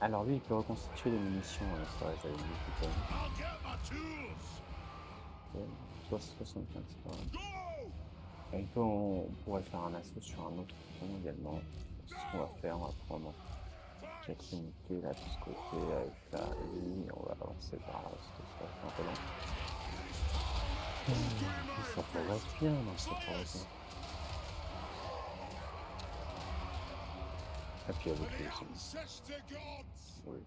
Alors lui, il peut reconstituer les munitions, ça j'avais vu tout à l'heure. 75, c'est pas mal. On pourrait faire un assaut sur un autre front également. C'est ce qu'on va faire, on va prendre 4 unités là de ce côté avec la ligne, on va avancer par là, parce que ça va être un peu long. Ça progresse bien dans cette progression. Et puis avec les aussi. Oui.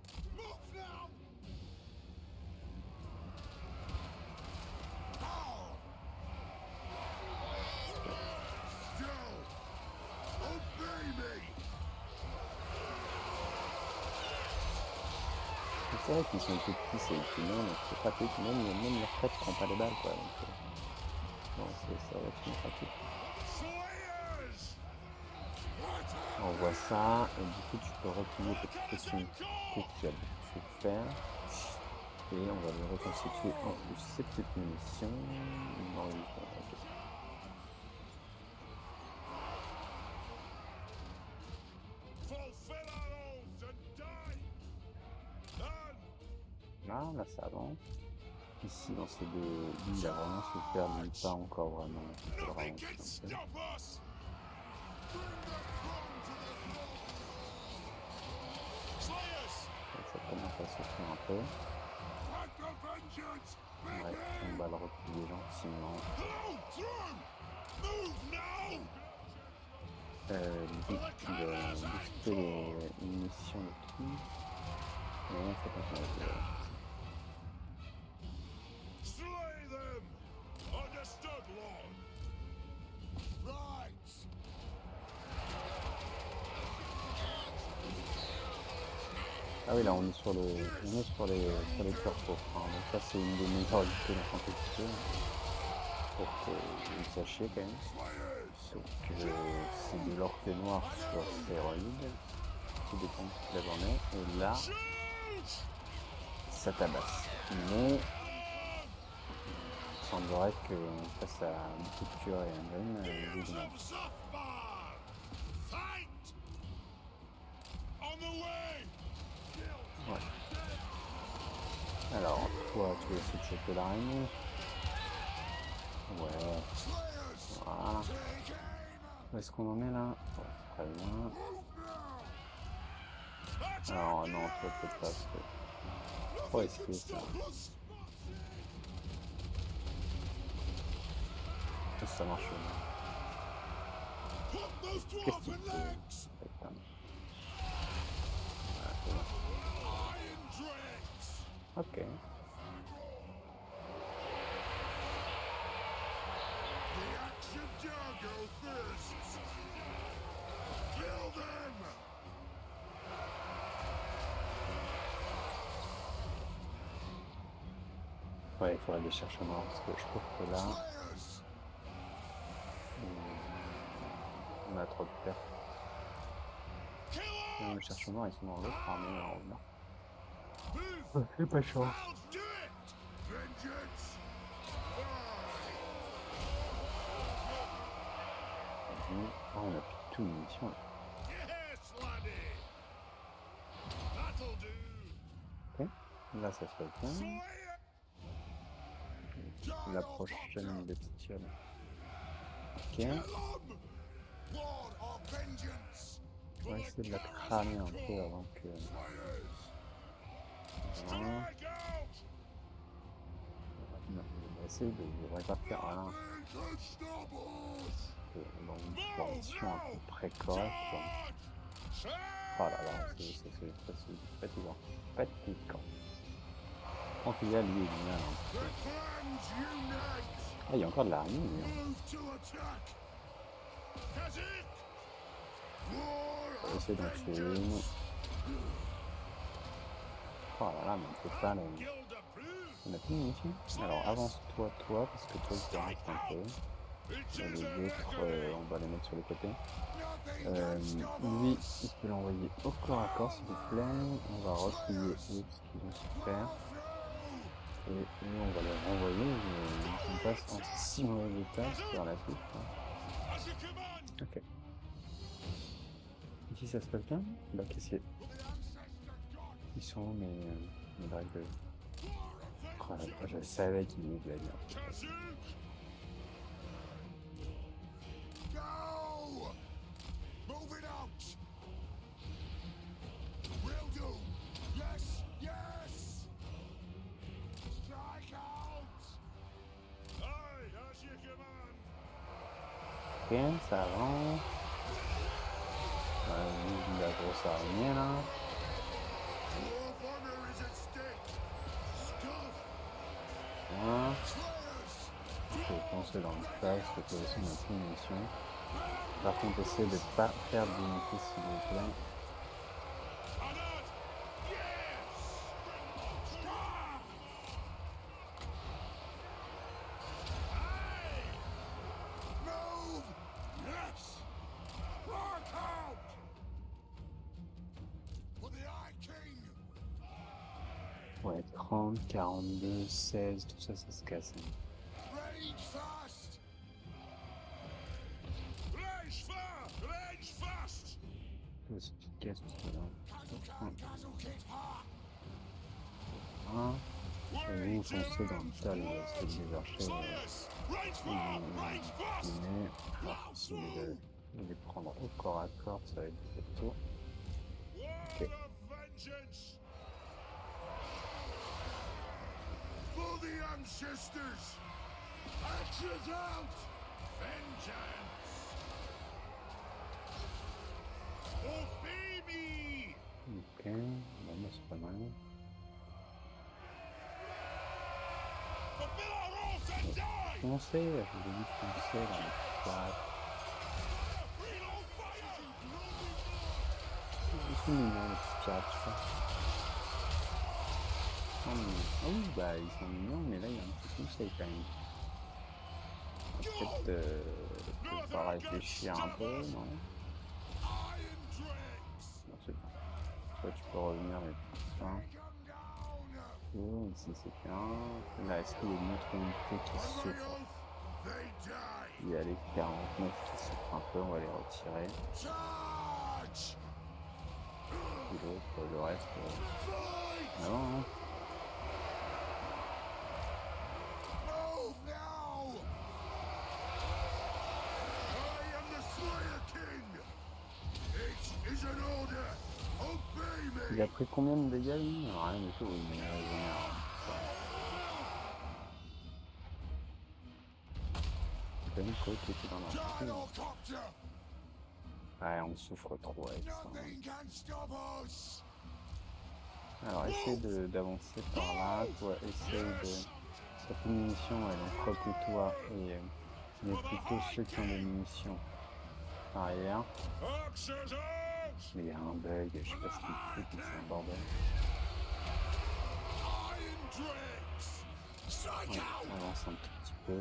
C'est vrai qu'ils sont tout petits, c'est étonnant, donc c'est pratique. Même leur tête prend pas les balles quoi. Donc, bon, ça va être une pratique. On voit ça, et du coup tu peux replier cette unité qui a beaucoup souffert. Et on va lui reconstituer en plus ces petites munitions. Non, okay. Là ça avance. Ici dans ces deux, lui il a vraiment souffert, lui pas encore vraiment. Il faut le ralentir un peu. Ça commence à souffrir un peu. Ouais, on va le replier gentiment. L'idée de booster les munitions de qui? Non, c'est pas mal. Ah oui, là on est sur les cœurs pauvres. Hein. Donc ça c'est une des meilleures unités d'infanterie pour que vous sachiez quand même. Donc c'est de l'orque noir sur stéroïdes. Tout dépend de ce qu'il en est. Et là, ça tabasse. Mais il semblerait que face à beaucoup de tueurs et un gun, vous demandez. Ouais. Alors, toi, tu essaies de choper l'araignée. Ouais. Voilà. Où est-ce qu'on en est là? Ouais, très bien. Alors, non, toi, peut-être pas. Trop risqué ça. Ça marche bien. Qu'est-ce que tu fais? Ok. Ouais, il faudrait les chercher au nord, parce que je trouve que là, on a trop de pertes. Si on les cherche au nord, ils sont dans l'autre armée au nord. C'est pas chaud. Ah, on a plus de tout munitions. Ok, là ça se fait bien. La prochaine bestiole. Ok. On va essayer de la cramer un peu avant que... Voilà. On va essayer de répartir un dans une formation à peu près correcte. Oh là là, c'est fatigant. Fatigant. En tout cas, lui, il est bien. Ah, il y a encore de l'armée, mais... On va essayer d'en tuer une. Oh là là, mais on peut pas... On a plus de munitions. Alors, avance-toi, toi, parce que toi, tu déranges un peu. Et les autres, on va les mettre sur le côté. Lui, il peut l'envoyer au corps à corps, s'il vous plaît. On va refouiller eux, ce qu'ils vont se faire. Et eux, on va les renvoyer. Ils passent en si mauvais état, c'est relatif. Ok. Ici, ça se passe bien. Bah, caissier. Ils sont où mes dragons? Oh là là, je savais qu'il nous allait bien. Ok, ça avance. La grosse araignée là. Voilà. Je vais foncer dans le tas, parce que de toute façon on a plus de munitions. Par contre, essayez de ne pas perdre d'unité s'il vous plaît. Ouais, 30, 42, 16, tout ça, ça se casse. Ça se casse tout là. Voilà. Et vous foncez dans le tas, c'est des archers. Alors, si vous les prendre au corps à corps, ça va être le tour. Ok. For the ancestors! Actions out! Vengeance! Obey me! Ok, bon, bah, c'est pas mal. Fulfill our oaths and die! Foncez, je vous ai dit foncez dans les quatre. Ils sont mignons les petits pirates, je crois. Oh oui, bah ils sont mignons, mais là il y a un petit conseil quand même. Peut-être pas réfléchir un peu, non? Non, c'est bien. Toi tu peux revenir et tout ça. Oh, ici c'est bien. Là, est-ce qu'il y a une autre unité qui souffre? Il y a les 49 qui souffrent un peu, on va les retirer. Et l'autre, le reste... Non, hein. Il a pris combien de dégâts lui? Rien du tout, il est régénère. Une côte qui était dans la... Ouais, on souffre trop avec ça. Alors, essaye d'avancer par là, toi, essaye de... T'as plus de munitions, ouais, donc replie-toi et mets plutôt ceux qui ont des munitions arrière. Mais il y a un bug, je sais pas ce qu'il fout, c'est un bordel. Strike out! On avance un tout petit peu. Hein.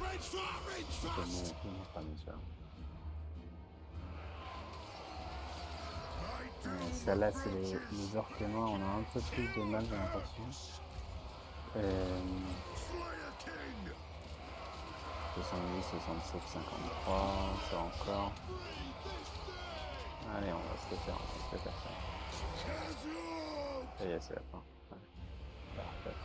Range fast! Comment pas nous faire. Celle-là, c'est les orques noirs. On a un peu plus de mal, j'ai l'impression. 70, 67, 53, ça encore. Allez, on va se le faire, ça. Ça y est, c'est la fin. Ouais. Parfait.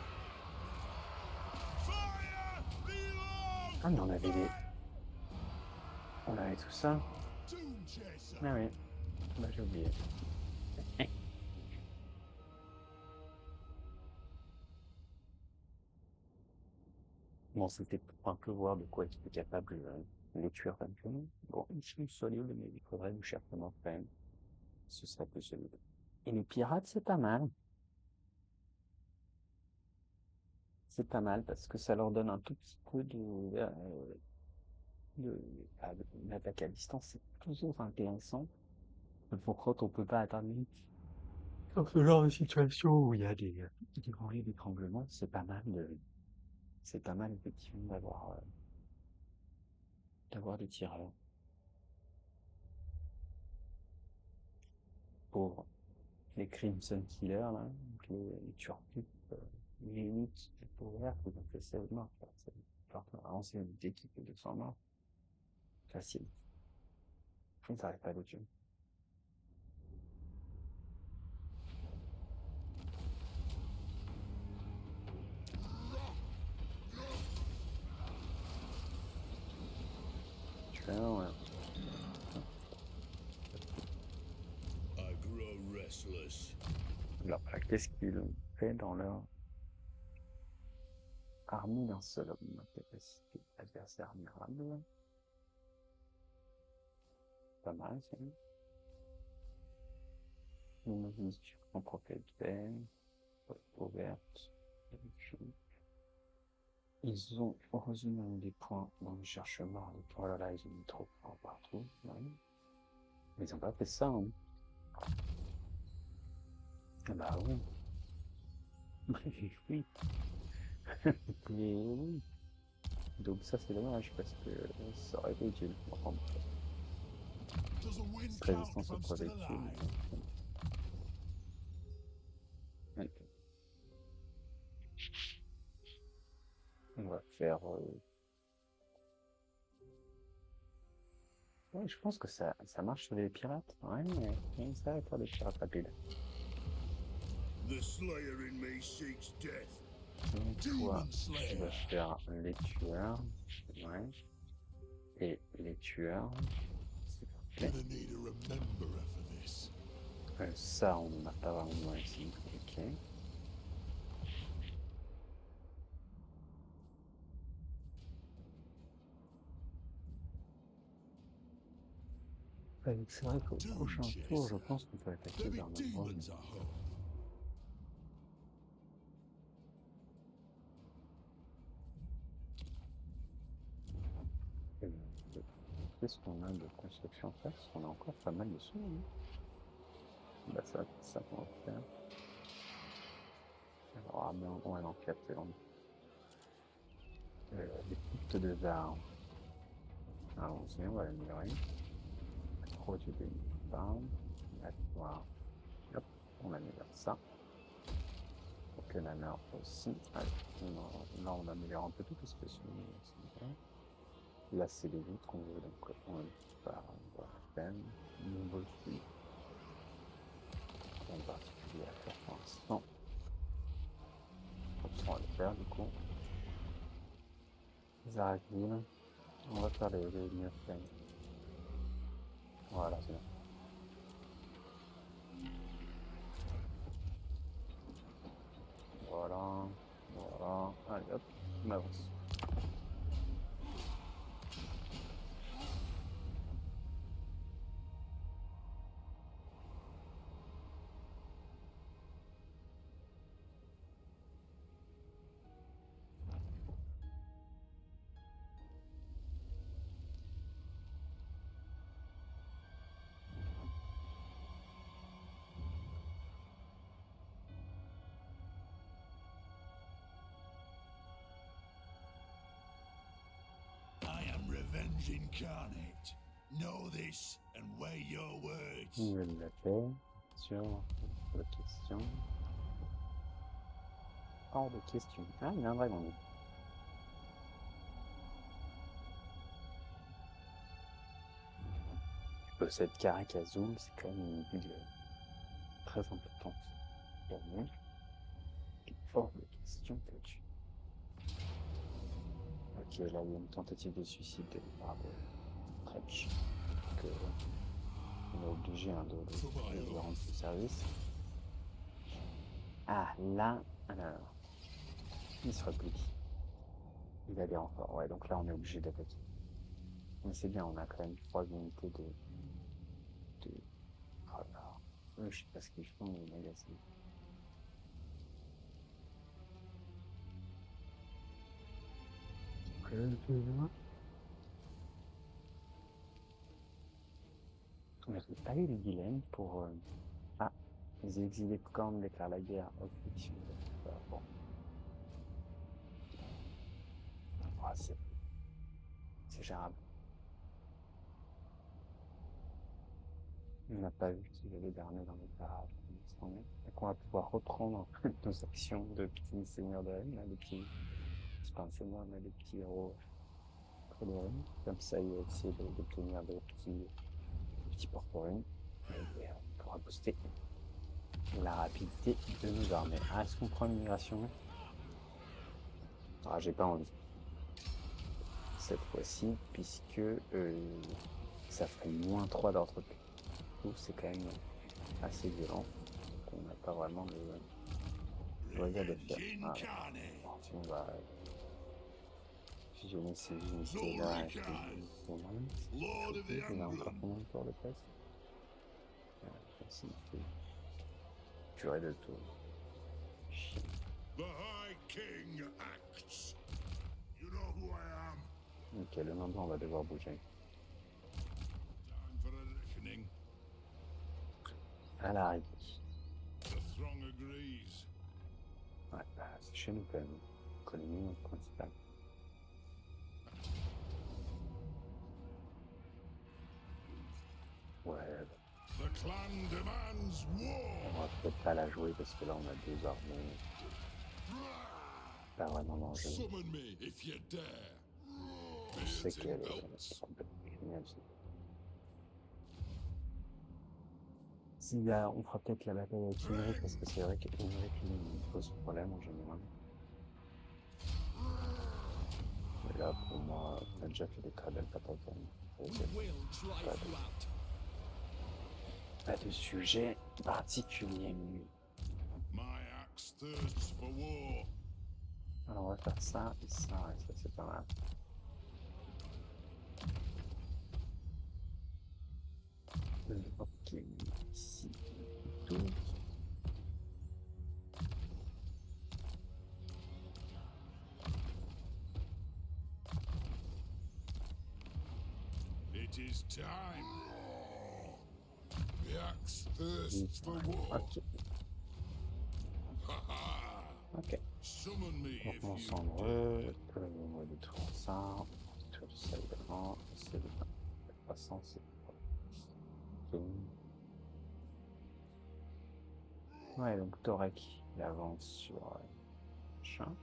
Ah, mais on avait tout ça. Ah oui, bah j'ai oublié. Bon, c'était pour un peu voir de quoi étaient capables les tueurs vainqueurs. Bon, ils sont solides, mais il faudrait nous chercher quand même. Ce serait plus solide. Et les pirates, c'est pas mal. C'est pas mal parce que ça leur donne un tout petit peu de l'attaque à distance. C'est toujours intéressant. Pour quand on peut pas atteindre dans ce genre de situation où il y a des rangées d'étranglement, c'est pas mal effectivement d'avoir des tireurs. Pour les Crimson Killers, là, donc les tueurs les élites pour vert, ils ont fait 16 morts. Vraiment, c'est une équipe de 200 morts. Facile. Ils n'arrivent pas à le tuer. Tu fais un, ouais. I grow restless. Alors, qu'est-ce qu'ils fait dans leur armée d'un seul homme? Capacité adversaire admirable. Pas mal, c'est une mission en prophète peine, ouverte. Ils ont heureusement des points dans le cherchement. Oh là là, ils ont mis trop de points partout. Ouais. Mais ils ont pas fait ça, hein. Ah bah oui. Oui. Et oui. Donc ça c'est dommage parce que ça aurait été utile. Enfin, Does a wind cette count résistance if aux I'm still projectiles. alive? Ok. On va faire. Ouais, je pense que ça marche sur les pirates. Ouais, mais ça va faire des pirates rapides. The slayer in me seeks death. Donc, toi, tu vas faire les tueurs. Ouais. Et les tueurs. C'est parfait. Gonna need a rememberer for this. Ça, on n'en a pas vraiment ici. Ok. C'est vrai qu'au prochain tour, je pense qu'on peut attaquer There be vers notre demons at home. Qu'est-ce qu'on a de construction en face? On a encore pas mal de sous, hein. Bah ça on va faire. Alors, ah, ben, on va en 4 secondes. Les petites de armes. Allons-y, on va l'améliorer. Produit des armes. Voilà. Hop, on améliore ça. Ok, la mer aussi. Allez, là on améliore un peu tout parce que c'est bien. Là c'est les vitres qu'on veut, donc on va pas la peine. Niveau suite. En particulier à faire pour l'instant. On va le faire du coup. Zaragil. On va faire les mieux faits. Voilà, c'est bon. Voilà. Voilà. Allez hop, on avance. incarnate. Know this and weigh your words. Nouvelle de la paix. Sur la question. Hors de question. Ah, il y a un dragon. Cette Karak Azul, c'est quand même une ville très importante pour nous. Et hors de question que tu. Ok, là il y a une tentative de suicide de la part de Trench. Donc on est obligé de lui rendre ce service. Ah là, alors, il se replie. Il a des renforts, ouais, donc là on est obligé d'attaquer. Mais c'est bien, on a quand même 3 unités de... Oh là, je sais pas ce qu'ils font, les magazines. On n'a pas eu le dilemme pour... Ah, les exilés de Corne déclarent la guerre aux fictions. Bon. Oh, c'est gérable. On n'a pas vu qu'il y avait dernier dans les parages. Donc on va pouvoir reprendre nos actions de petits seigneurs de haine, les petits... C'est pas un seigneur, mais les petits héros de haine. Comme ça, il va essayer d'obtenir des petits porte-ruines. Et on pourra booster la rapidité de nos armées. Ah, est-ce qu'on prend une migration? Ah, j'ai pas envie. Cette fois-ci, puisque ça ferait moins 3 d'ordre. C'est quand même assez violent. On n'a pas vraiment le regard de faire. Ah, on va fusionner ces unités-là avec les unités. Il a encore combien de tours de passe? Purée de tours. Chien. The High King acts. You know who I am. Ok, le moment on va devoir bouger. Time for a reckoning. À l'arrêt. The throng agrees. Ouais, bah, c'est chez nous quand même. Colonie principale. Ouais. The clan demands On war. va peut-être pas la jouer parce que là on a 2 armées. Pas vraiment d'enjeu. Summon me if you dare. Je sais qu'elle est complètement géniale. On fera peut-être la bataille avec Henrik parce que c'est vrai qu'Henrik lui pose problème en général. Mais là pour moi, on a déjà fait des très belles batailles quand même. Pas de sujet particulier. My axe thirsts for war. Alors on va faire ça et ça c'est pas mal. Ok, ici, tout. It is time. The axe thirsts for war. Ok. Ha ha. Ok. Summon me Donc if on you s'en dare. on va détruire ça. Détruire ça également. C'est de la croissance. Ouais, donc Torek, il avance sur machin.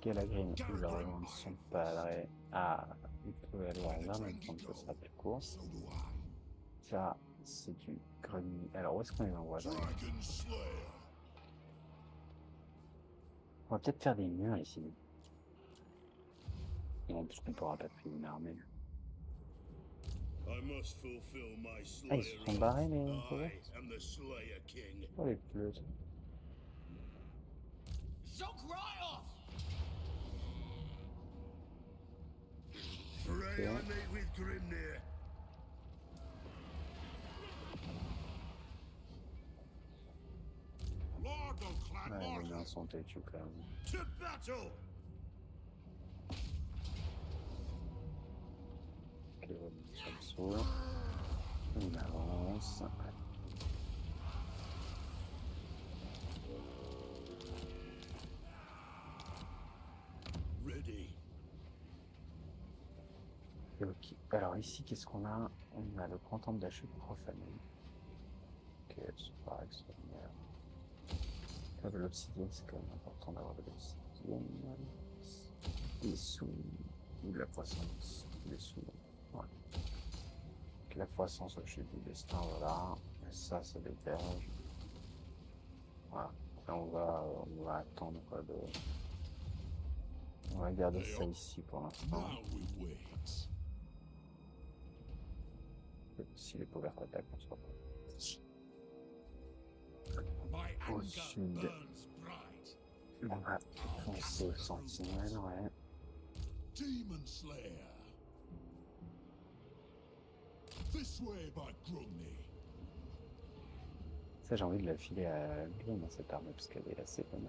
Galagrim, il rejoint son padre. Ah, il peut aller là, mais je pense que ce sera plus court. So do I. Ça, c'est du grenier. Alors, où est-ce qu'on les envoie là? Dragon Slayer. On va peut-être faire des murs ici. Non, parce qu'on pourra pas faire une armée. I must fulfill my Ah, ils se sont barrés, les I Kovacs? am the Slayer King. Oh, les fleuves. Pray I meet with Grimnir. Lord of Clan Ouais, les Morgan, nains sont têtus quand même. to battle! Les Samso. On avance. Ready. Ok, alors ici, qu'est-ce qu'on a? On a le grand temple d'achat profané. Ok, super extraordinaire. De l'obsidienne, c'est quand même important d'avoir de l'obsidienne. Des sous, ou de la croissance. Des sous, ouais. Donc, la croissance au chute du destin, voilà. Et ça dégage. Voilà. Et on va attendre de... On va garder ça ici pour l'instant. Now we wait. Si les pauvres attaquent, on se reprend. My Au anger sud, burns bright. on va foncer au sentinelle, ouais. Demon Slayer. This way by Grumney. Ça, j'ai envie de la filer à Gloom dans cette arme, parce qu'elle est assez bonne.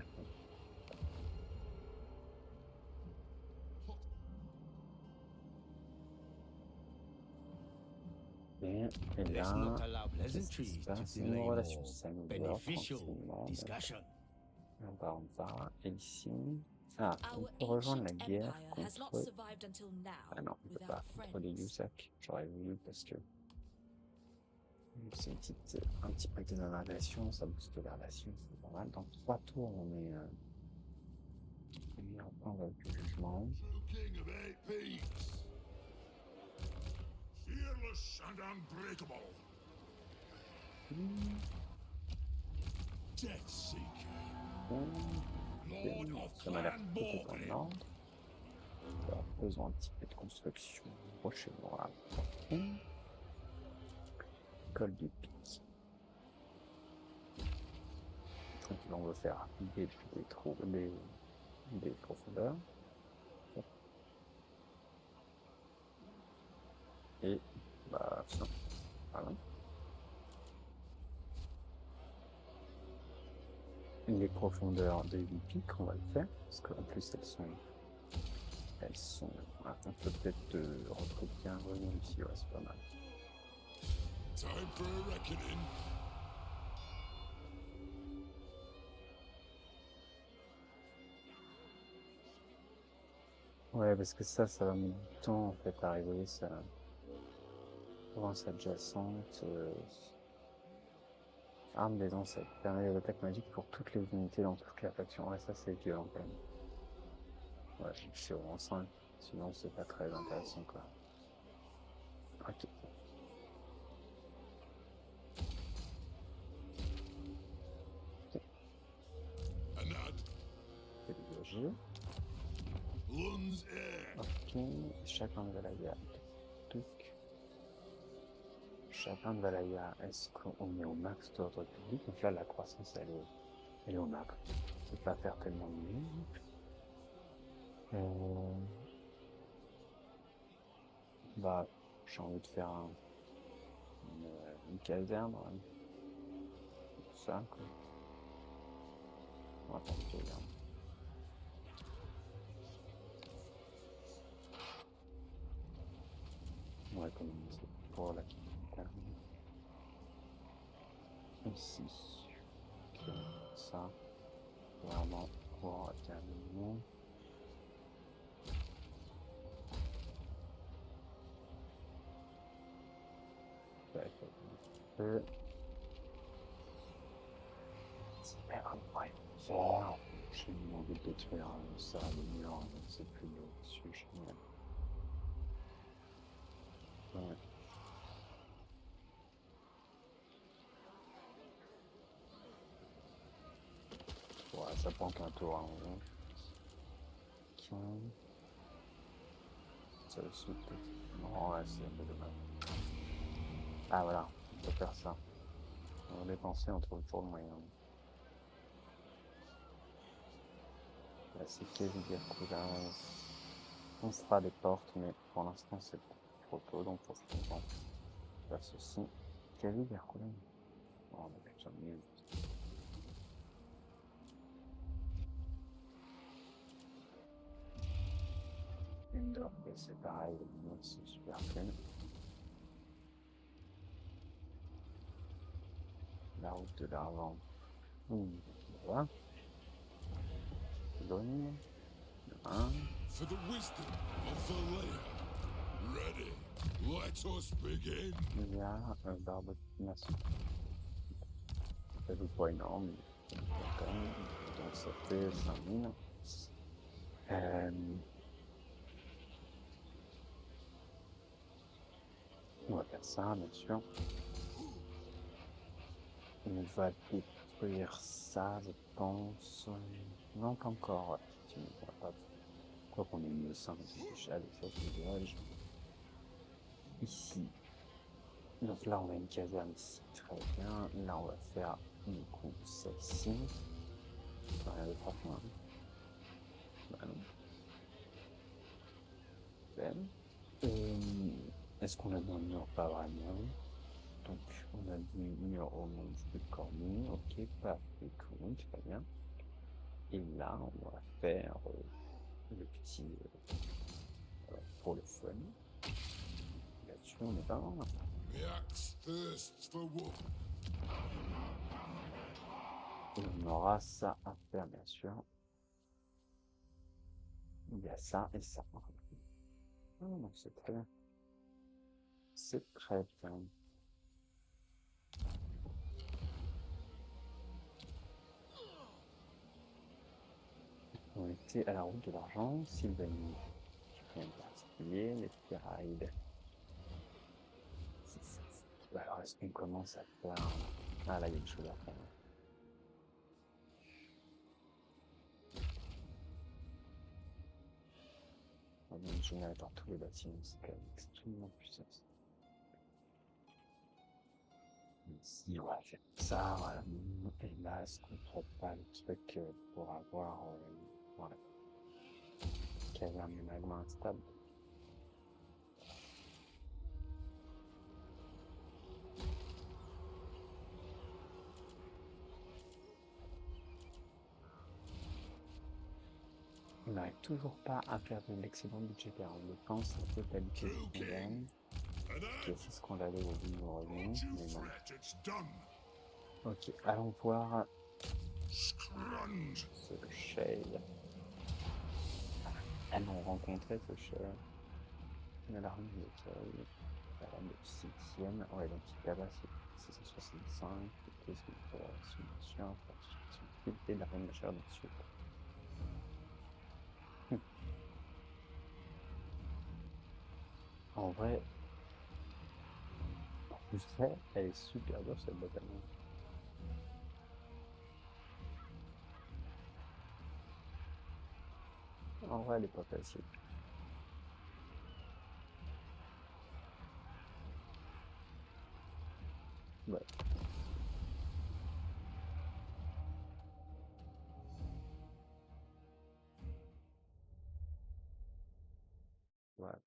Et Let's là, not allow qu'est-ce qui se pleasantries to passe? delay Une more relation s'améliore beneficial tranquillement. discussion. On va. Et ici... Ah, on Our peut rejoindre la ancient guerre empire has not contre... survived until now Ah non, on peut without pas. Contre les friends. Yusak. J'aurais voulu parce que... C'est un petit pacte de non-agression, ça booste la relation, c'est pas mal. Dans 3 tours, on est en point de jugement. True king of 8 peaks. Fearless and unbreakable. Death Seeker. Lord of Ça m'a l'air Clan plutôt en Morgan. ordre. Alors, faisons un petit peu de construction prochainement là. Col du pic. Tranquille, on va faire des trous, des profondeurs. Et bah ça, voilà. Les profondeurs des pics, on va le faire, parce qu'en plus elles sont, voilà, on peut peut-être recruter un revenu ici, ouais, c'est pas mal. Time for a reckoning. Ouais, parce que ça va mettre du temps en fait à arriver, ça. Province adjacente, arme des ancêtres, permet l'attaque magique pour toutes les unités dans toute la faction. Ouais, ça c'est violent quand même. Ouais, c'est vraiment 5, sinon c'est pas très intéressant quoi. Ok. Anad. C'est dégagé. Lun's Air. Ok, chacun de Valaya. Chacun de Valaya, est-ce qu'on est au max d'ordre public? Donc là, la croissance, elle est au max. On peut pas faire tellement de mieux. Bah, j'ai envie de faire une caserne. Ça, quoi. On va prendre une caserne. On va commencer pour la caserne. Ici. Okay. Ça. Vraiment pour terminer. Ouais, j'ai demandé de détruire ça, le mur, c'est plus le sujet. Ouais. Ouais, ça prend qu'un tour, hein. 15. Ça le suit peut-être. Non, ouais, c'est un peu dommage. Ah voilà, on peut faire ça. On va dépenser, on trouve toujours le moyen. Là, c'est Kevin Coulage. On fera des portes, mais pour l'instant, c'est trop tôt, donc pour ce temps, faire ceci. Kevin Coulage. Oh, on a déjà mieux. Et c'est pareil, les notes sont super pleines. La route de l'argent. Voilà. Donne. 1. For the wisdom of Valea. Ready. Let us begin. Il y a un barbe maçon. Ça joue pas énorme, mais quand même. Donc ça fait 5000. On va faire ça, bien sûr. On va détruire ça, je pense. Non, pas encore. Ouais. Effectivement, on va pas. Quoi qu'on ait une 5 déjà, des fois, je dégage. Ici. Donc là, on a une caserne ici. Très bien. Là, on va faire du coup celle-ci. Rien de franchement. Bah non. Ben. Est-ce qu'on a dans le mur? Pas vraiment. Donc, on a du mur au nom du cornu. Ok, pas de cornu, très bien. Et là, on va faire le petit pour le fun. Là-dessus, on est pas mal. The axe thirsts for wood. Et on aura ça à faire, bien sûr. Il y a ça et ça. Ah, donc c'est très bien. C'est très bien. On était à la route de l'argent, Sylvanie. Rien de particulier, les Pyrides. Bah alors, est-ce qu'on commence à faire... Ah là, il y a une chose à faire. On a une journée dans tous les bâtiments, c'est quand même extrêmement puissant. Ici, on va faire ça, voilà. Et là, est-ce qu'on ferait pas le truc pour avoir... voilà. Caverne de magma instable. On n'arrive toujours pas à faire de l'excédent budgétaire. On dépense la totalité du programme. Ok, c'est scandaleux au bout de nos revenus, mais bon. Ok, allons voir ce Shale. Allons rencontrer ce Shale. L'alarme de l'accueil. L'alarme de obsidienne. Ouais, donc il tabasse 665. Qu'est-ce qu'il faut? Soumission, fortification, et la reine d'achat ensuite. En vrai, elle est super dure cette boîte à main. En vrai, elle est pas facile. Ouais. Voilà.